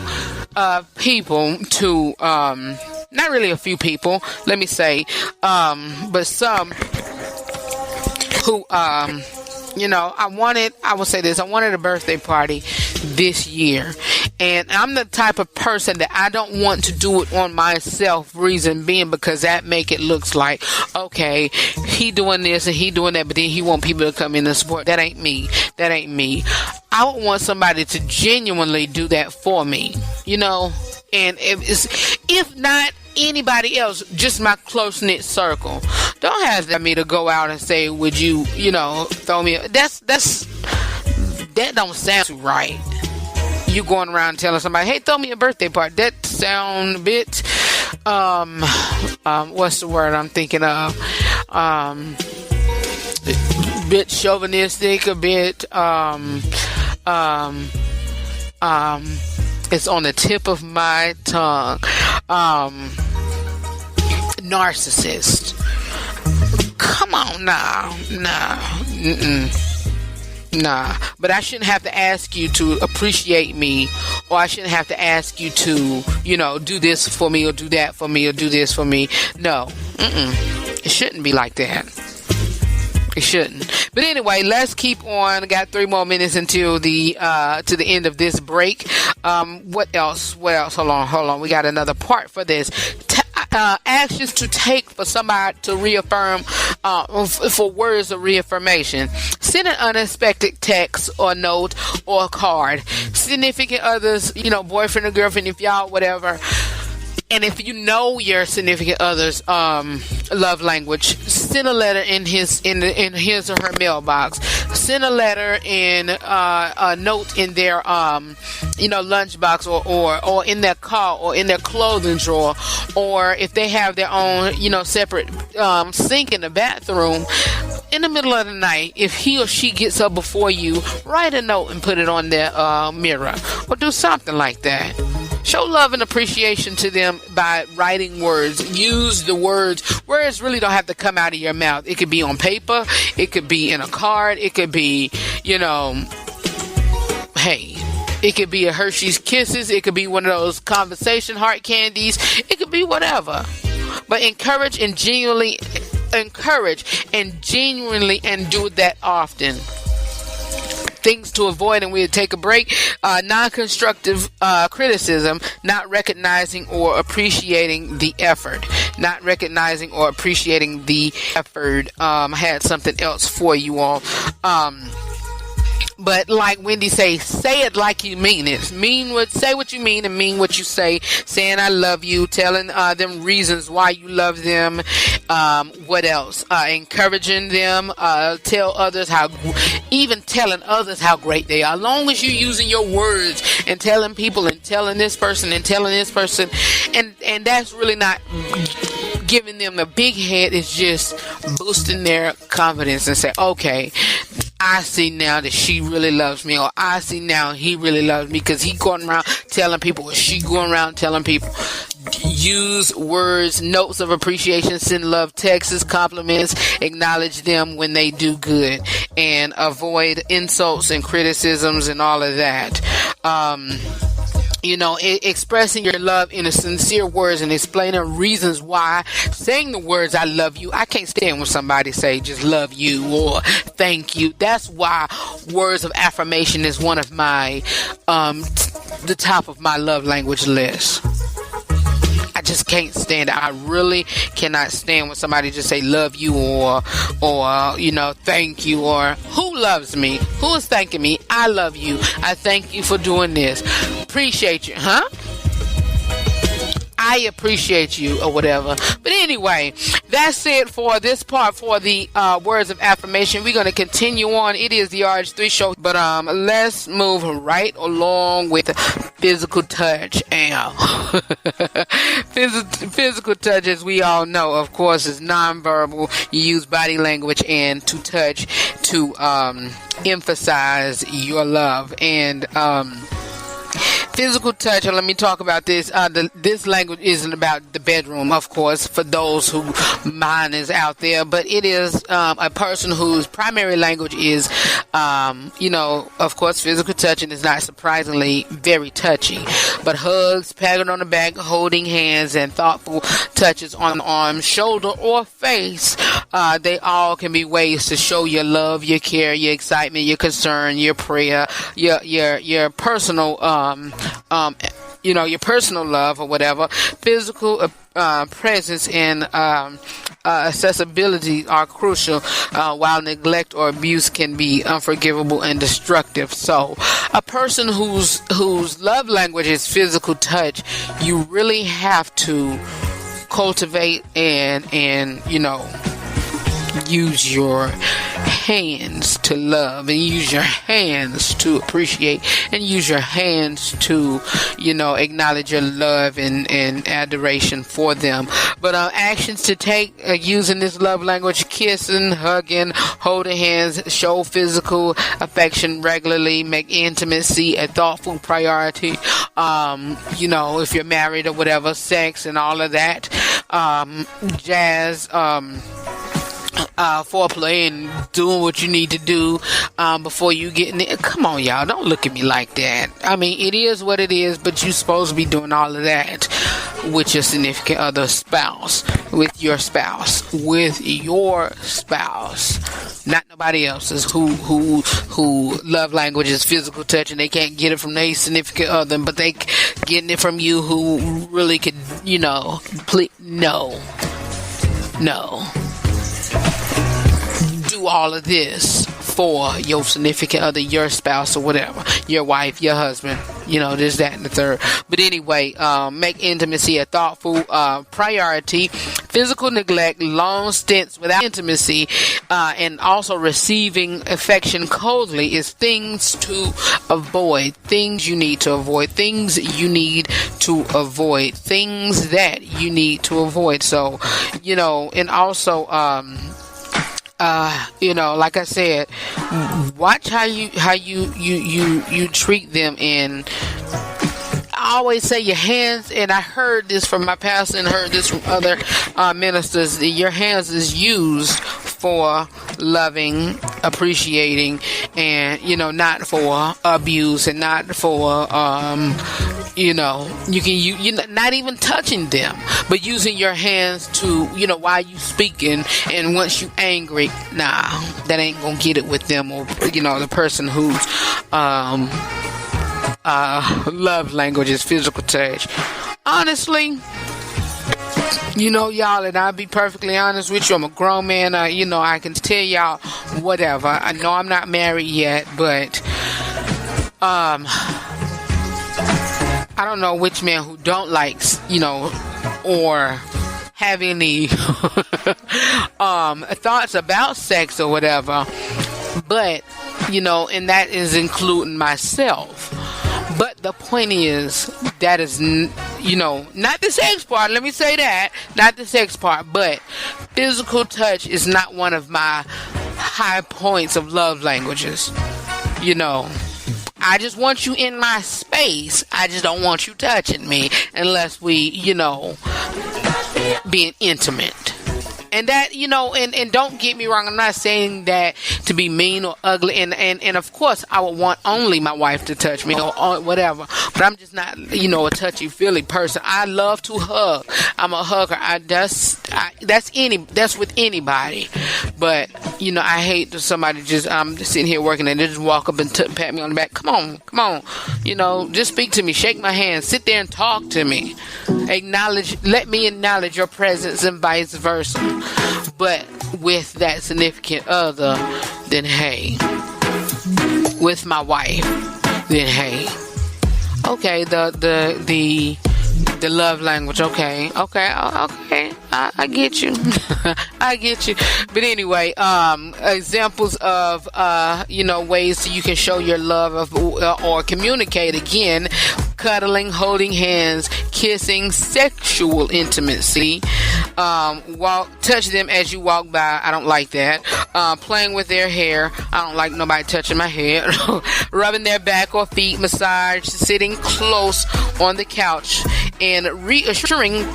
people to not really a few people, let me say, but some who I wanted a birthday party this year. And I'm the type of person that I don't want to do it on myself, reason being because that make it looks like, okay, he doing this and he doing that, but then he want people to come in and support. That ain't me. That ain't me. I would want somebody to genuinely do that for me, you know. And if not anybody else, just my close-knit circle. Don't have me to go out and say, would you, throw me that don't sound right. You going around telling somebody, hey, throw me a birthday party. That sound a bit what's the word I'm thinking of? Bit chauvinistic, a bit it's on the tip of my tongue. Narcissist. Come on now. Nah. But I shouldn't have to ask you to appreciate me, or I shouldn't have to ask you to, do this for me, or do that for me, or do this for me. No. It shouldn't be like that. It shouldn't. But anyway, let's keep on. Got 3 more minutes until the to the end of this break. What else? Hold on. We got another part for this. Actions to take for somebody to reaffirm, for words of reaffirmation. Send an unexpected text or note or card. Significant others, boyfriend or girlfriend, if y'all, whatever. And if you know your significant other's love language, send a letter in his or her mailbox. Send a letter in a note in their lunchbox or in their car or in their clothing drawer, or if they have their own separate sink in the bathroom. In the middle of the night, if he or she gets up before you, write a note and put it on their mirror, or do something like that. Show love and appreciation to them by writing words. Use the words. Words really don't have to come out of your mouth. It could be on paper. It could be in a card. It could be, it could be a Hershey's Kisses. It could be one of those conversation heart candies. It could be whatever. But encourage and genuinely and do that often. Things to avoid, and we'll take a break. Non-constructive criticism, not recognizing or appreciating the effort. I had something else for you all. But like Wendy say it like you mean it. Say what you mean and mean what you say. Saying I love you, telling them reasons why you love them. What else? Encouraging them. Telling others how great they are. As long as you're using your words and telling people and telling this person and telling this person, and that's really not giving them a big head. It's just boosting their confidence and say, okay, I see now that she really loves me, or I see now he really loves me, because he going around telling people, or she going around telling people. Use words, notes of appreciation, send love texts, compliments, acknowledge them when they do good, and avoid insults and criticisms and all of that. Expressing your love in a sincere words and explaining reasons why. Saying the words I love you. I can't stand when somebody say just love you or thank you. That's why words of affirmation is one of my the top of my love language list. I just can't stand it. I really cannot stand when somebody just say love you or thank you, or who loves me? Who is thanking me? I love you. I thank you for doing this. Appreciate you, huh? I appreciate you, or whatever. But anyway, that's it for this part for the words of affirmation. We're going to continue on. It is the RH3 show, but let's move right along with physical touch. And physical touch, as we all know, of course, is nonverbal. You use body language and to touch to emphasize your love. And physical touch, let me talk about this. This language isn't about the bedroom, of course, for those who mine is out there, but it is a person whose primary language is Of course, physical touching is not surprisingly very touchy, but hugs, patting on the back, holding hands, and thoughtful touches on the arm, shoulder, or face, they all can be ways to show your love, your care, your excitement, your concern, your prayer, your personal, your personal love or whatever. Physical presence and accessibility are crucial, while neglect or abuse can be unforgivable and destructive. So a person whose love language is physical touch, you really have to cultivate and use your hands to love, and use your hands to appreciate, and use your hands to acknowledge your love and adoration for them. But actions to take using this love language: kissing, hugging, holding hands, show physical affection regularly, make intimacy a thoughtful priority. If you're married or whatever, sex and all of that, jazz, foreplay and doing what you need to do before you get in there. Come on, y'all, don't look at me like that. I mean, it is what it is, but you're supposed to be doing all of that with your significant other spouse, with your spouse, not nobody else's who love language is physical touch, and they can't get it from their significant other, but they getting it from you, who really could, no. Do all of this for your significant other, your spouse or whatever, your wife, your husband, this, that, and the third. But anyway, make intimacy a thoughtful priority. Physical neglect, long stints without intimacy, and also receiving affection coldly is things to avoid. Things you need to avoid. Things you need to avoid. Things that you need to avoid. So, and also, like I said, watch how you treat them. And I always say your hands, and I heard this from my pastor and heard this from other ministers, your hands is used for loving, appreciating, and not for abuse, and not for you can not even touching them, but using your hands to while you speaking, and once you angry, that ain't gonna get it with them, or the person who's love language is physical touch. Honestly, y'all, and I'll be perfectly honest with you, I'm a grown man. I can tell y'all whatever. I know I'm not married yet, but I don't know which man who don't like, or have any thoughts about sex or whatever, but and that is including myself. But the point is, that is, not the sex part. Let me say that. Not the sex part. But physical touch is not one of my high points of love languages. I just want you in my space. I just don't want you touching me unless we, being intimate. And that, and don't get me wrong, I'm not saying that to be mean or ugly, and of course I would want only my wife to touch me or whatever, but I'm just not, a touchy-feely person. I love to hug. I'm a hugger. That's with anybody. But, I hate that somebody I'm just sitting here working and they just walk up and pat me on the back. Come on. Just speak to me, shake my hand, sit there and talk to me. Let me acknowledge your presence, and vice versa. But with that significant other, then hey. With my wife, then hey. Okay, the love language. Okay. I get you. I get you. But anyway, examples of ways you can show your love or communicate again: cuddling, holding hands, kissing, sexual intimacy. Touch them as you walk by. I don't like that. Playing with their hair. I don't like nobody touching my hair. Rubbing their back or feet, massage, sitting close on the couch, and reassuring your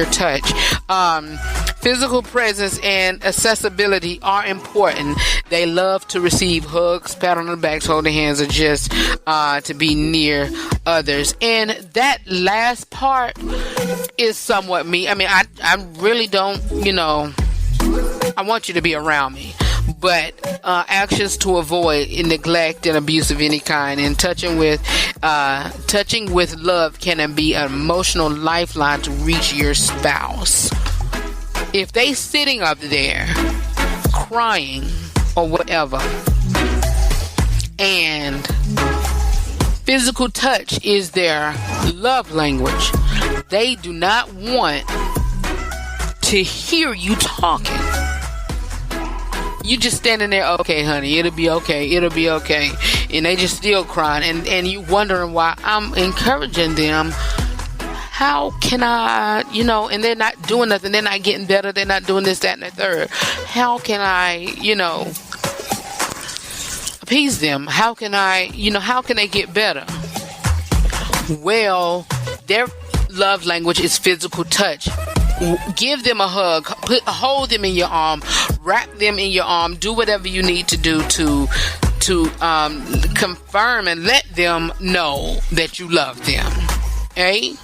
touch. Physical presence and accessibility are important. They love to receive hugs, pat on the backs, hold their hands, or just to be near others. And that last part is somewhat me. I mean, I really don't, I want you to be around me. But actions to avoid neglect and abuse of any kind, and touching with love can be an emotional lifeline to reach your spouse. If they sitting up there crying or whatever, and physical touch is their love language, they do not want to hear you talking. You just standing there, okay, honey, it'll be okay, and they just still crying, and you wondering why I'm encouraging them. How can I, and they're not doing nothing, they're not getting better, they're not doing this, that, and the third. How can I, appease them? How can I, how can they get better? Well, their love language is physical touch. Give them a hug, hold them in your arm, wrap them in your arm, do whatever you need to do to confirm and let them know that you love them. Okay?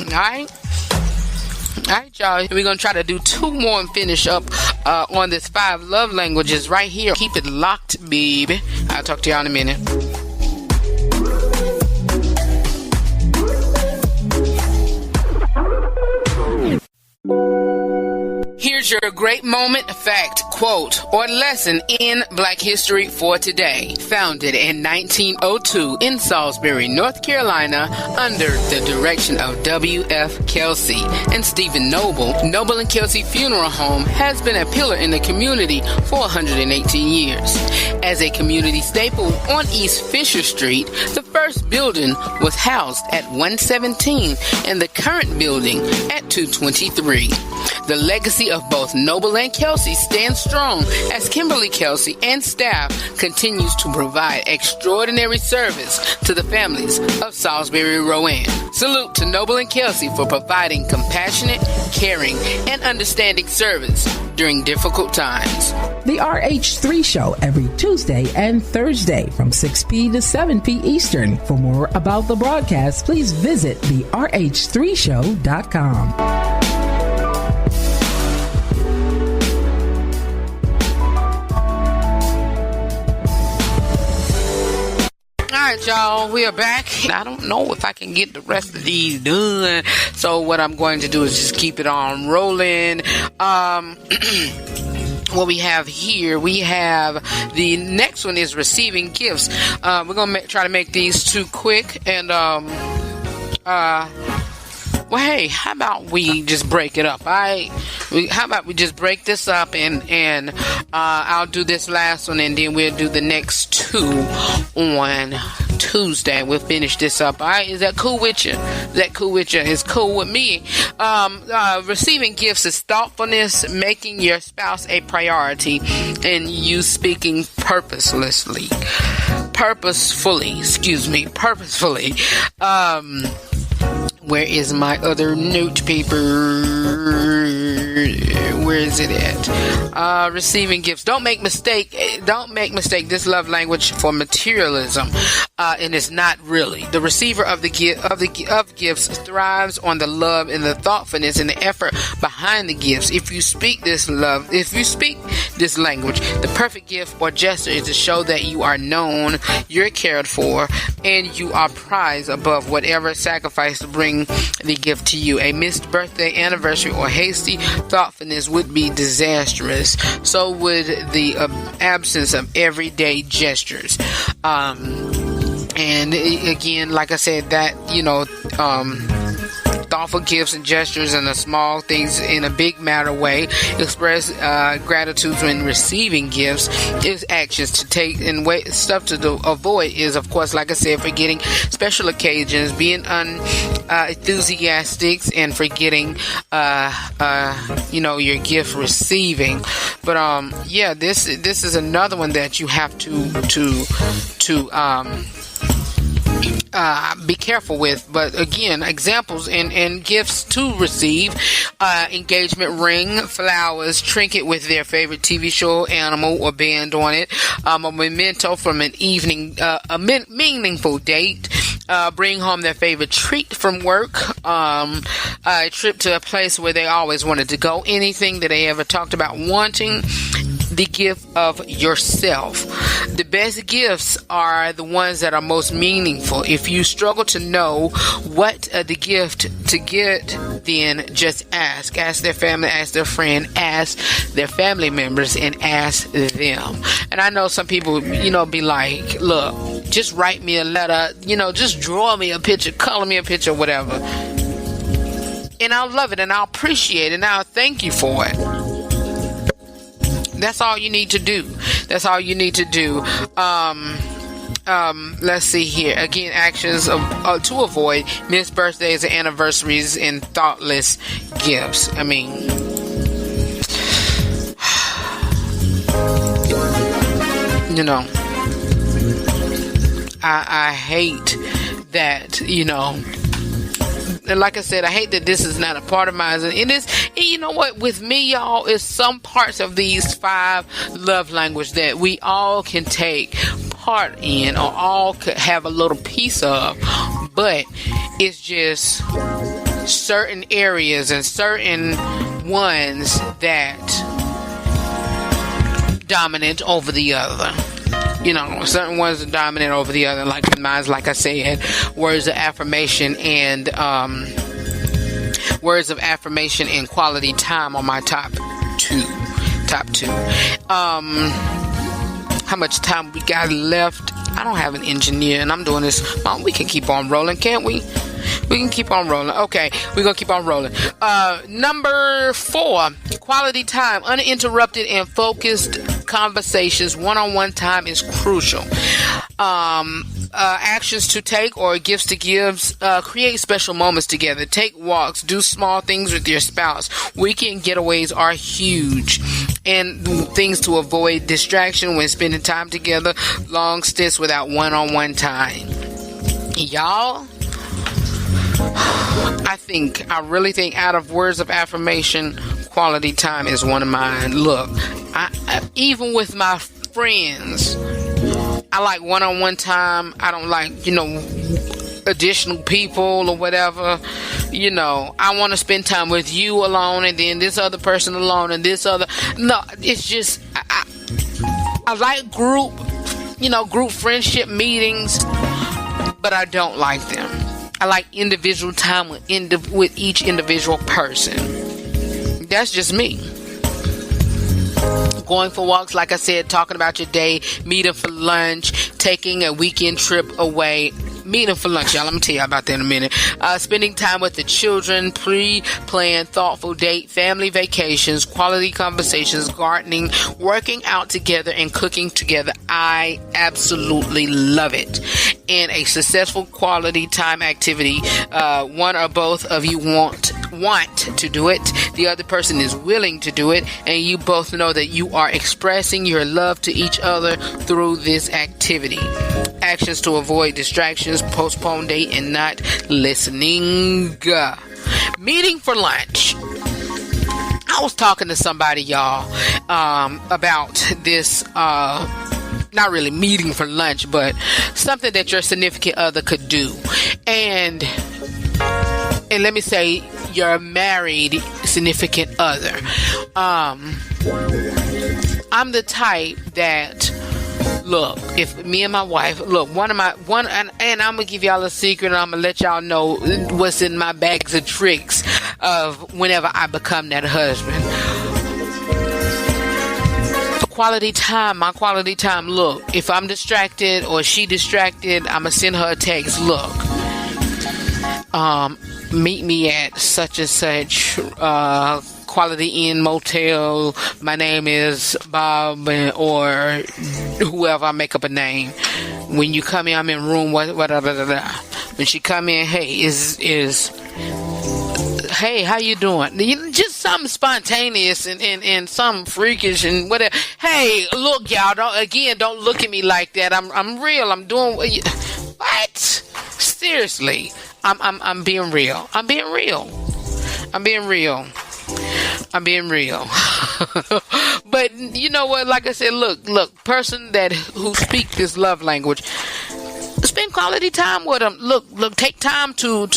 Alright, y'all. We're going to try to do 2 more and finish up on this 5 love languages right here. Keep it locked, baby. I'll talk to y'all in a minute. Here's your great moment, fact, quote, or lesson in Black history for today. Founded in 1902 in Salisbury, North Carolina, under the direction of W.F. Kelsey and Stephen Noble, Noble and Kelsey Funeral Home has been a pillar in the community for 118 years. As a community staple on East Fisher Street, the first building was housed at 117 and the current building at 223. The legacy of both Noble and Kelsey stands strong as Kimberly Kelsey and staff continues to provide extraordinary service to the families of Salisbury Rowan. Salute to Noble and Kelsey for providing compassionate, caring, and understanding service during difficult times. The RH3 Show every Tuesday and Thursday from 6p to 7p Eastern. For more about the broadcast, please visit the rh3show.com. Alright, y'all, we are back. I don't know if I can get the rest of these done, so what I'm going to do is just keep it on rolling. What we have here, we have the next one is receiving gifts. We're going to try to make these 2 quick, and well, hey, how about we just break it up? How about we just break this up, and I'll do this last one, and then we'll do the next 2 on Tuesday. We'll finish this up. All right, is that cool with you? It's cool with me. Receiving gifts is thoughtfulness, making your spouse a priority, and you speaking purposefully. Where is my other note paper? Where is it at? Receiving gifts. Don't make mistake. This love language for materialism, and it's not really. The receiver of gifts thrives on the love and the thoughtfulness and the effort behind the gifts. If you speak this language, the perfect gift or gesture is to show that you are known, you're cared for, and you are prized above whatever sacrifice to bring the gift to you. A missed birthday, anniversary, or hasty thoughtfulness would be disastrous. So would the absence of everyday gestures. And again, like I said, that, thoughtful gifts and gestures and the small things in a big matter way. Express gratitude when receiving gifts is actions to take, and stuff to avoid is, of course, like I said, forgetting special occasions, being enthusiastic, and forgetting your gift receiving. But this is another one that you have to be careful with. But again, examples and gifts to receive: engagement ring, flowers, trinket with their favorite TV show, animal, or band on it, a memento from an evening, a meaningful date, bring home their favorite treat from work, a trip to a place where they always wanted to go, anything that they ever talked about wanting. The gift of yourself. The best gifts are the ones that are most meaningful. If you struggle to know what the gift to get, then just ask. Ask their family, ask their friend, ask their family members, and ask them. And I know some people, be like, look, just write me a letter, just draw me a picture, color me a picture, whatever. And I'll love it, and I'll appreciate it, and I'll thank you for it. That's all you need to do. That's all you need to do. Let's see here. Again, actions to avoid: missed birthdays and anniversaries and thoughtless gifts. I mean, I hate that, and like I said, I hate that this is not a part of mine. And it is, and you know what? With me, y'all, is some parts of these 5 love language that we all can take part in, or all could have a little piece of. But it's just certain areas and certain ones that dominate over the other. Certain ones are dominant over the other. Like mine's, like I said, words of affirmation and quality time on my top two. How much time we got left? I don't have an engineer, and I'm doing this. We can keep on rolling, can't we? We can keep on rolling. Okay, we're going to keep on rolling. Number 4, quality time. Uninterrupted and focused conversations. One-on-one time is crucial. Actions to take or gifts to give. Create special moments together. Take walks. Do small things with your spouse. Weekend getaways are huge. And things to avoid: distraction when spending time together. Long stints without one-on-one time. Y'all, I really think out of words of affirmation, quality time is one of mine. Look, I even with my friends, I like one-on-one time. I don't like, additional people or whatever. I want to spend time with you alone, and then this other person alone, and this other. No, it's just, I like group friendship meetings, but I don't like them. I like individual time with each individual person. That's just me. Going for walks, like I said, talking about your day, meeting for lunch, taking a weekend trip away. Meeting for lunch, y'all. I'm going to tell you about that in a minute. Spending time with the children, pre-planned, thoughtful date, family vacations, quality conversations, gardening, working out together, and cooking together. I absolutely love it. And a successful quality time activity, one or both of you want to do it. The other person is willing to do it, and you both know that you are expressing your love to each other through this activity. Actions to avoid: distractions, postpone date, and not listening. Meeting for lunch. I was talking to somebody, y'all, about this, not really meeting for lunch, but something that your significant other could do. And let me say, your married significant other. I'm the type that, look, if me and my wife, look, and I'm gonna give y'all a secret, and I'm gonna let y'all know what's in my bags of tricks of whenever I become that husband. My quality time, look, if I'm distracted or she distracted, I'm gonna send her a text. Look, meet me at such and such Quality Inn Motel. My name is Bob, or whoever. I make up a name. When you come in, I'm in room what. When she come in, hey, hey, how you doing? Just something spontaneous and something freakish and whatever. Hey, look, y'all, don't look at me like that. I'm real. I'm doing what? seriously, I'm being real. I'm being real. But you know what? Like I said, look, person who speak this love language, spend quality time with them. Look, take time to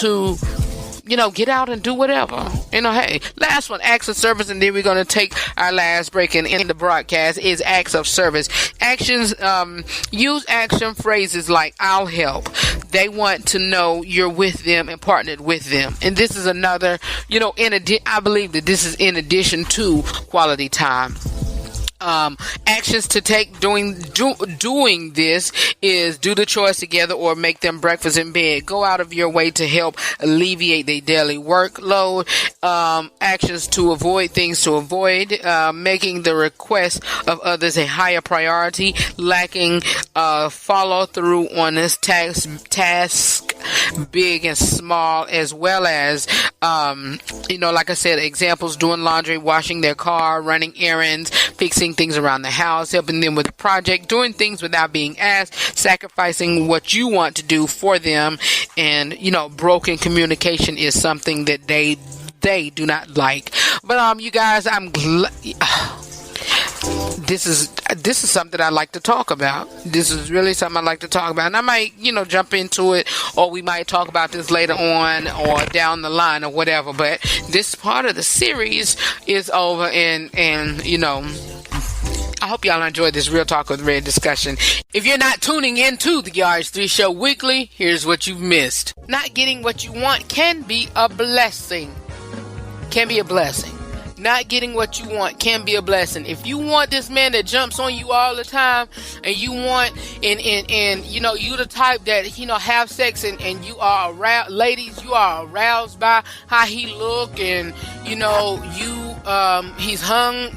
get out and do whatever. Hey, last one, acts of service, and then we're going to take our last break in the broadcast is acts of service. Actions, use action phrases like I'll help. They want to know you're with them and partnered with them. And this is another, I believe that this is in addition to quality time. Actions to take doing this is do the chores together or make them breakfast in bed. Go out of your way to help alleviate their daily workload. Actions to avoid things to avoid. Making the request of others a higher priority. Lacking follow through on this task, big and small, as well as like I said, examples: doing laundry, washing their car, running errands, fixing things around the house, helping them with a project, doing things without being asked, sacrificing what you want to do for them. And broken communication is something that they do not like. But you guys, I'm glad. This is something I like to talk about. This is really something I like to talk about, and I might jump into it, or we might talk about this later on or down the line or whatever. But this part of the series is over, and I hope y'all enjoyed this Real Talk with Red discussion. If you're not tuning into the RH3 Show weekly, here's what you've missed. Not getting what you want can be a blessing. Not getting what you want can be a blessing. If you want this man that jumps on you all the time, and you want, and you the type that, have sex and you are aroused, ladies, you are aroused by how he look, and, he's hung,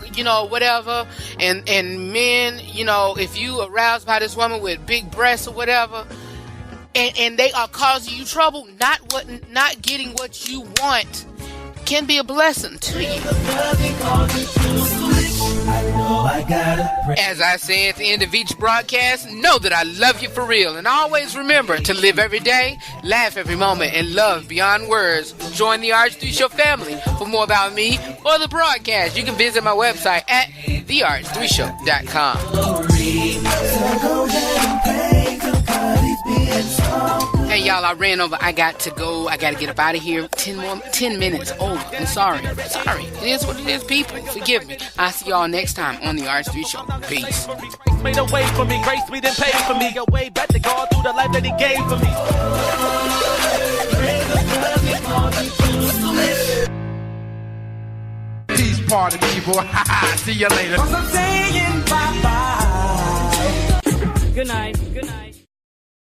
whatever, and men, if you aroused by this woman with big breasts or whatever, and they are causing you trouble, not getting what you want can be a blessing to you. As I say at the end of each broadcast, know that I love you for real, and always remember to live every day, laugh every moment, and love beyond words. Join the RH3 Show family. For more about me or the broadcast, you can visit my website at therh3show.com. Hey y'all, I ran over. I got to go. I got to get up out of here. 10 minutes over. I'm sorry. It is what it is, people. Forgive me. I'll see y'all next time on the RH3 Show. Peace. Made a way for me, grace me, then paid for me. A way back to God through the life that he gave for me. Peace, party people. See you later. I'm saying bye-bye. Good night.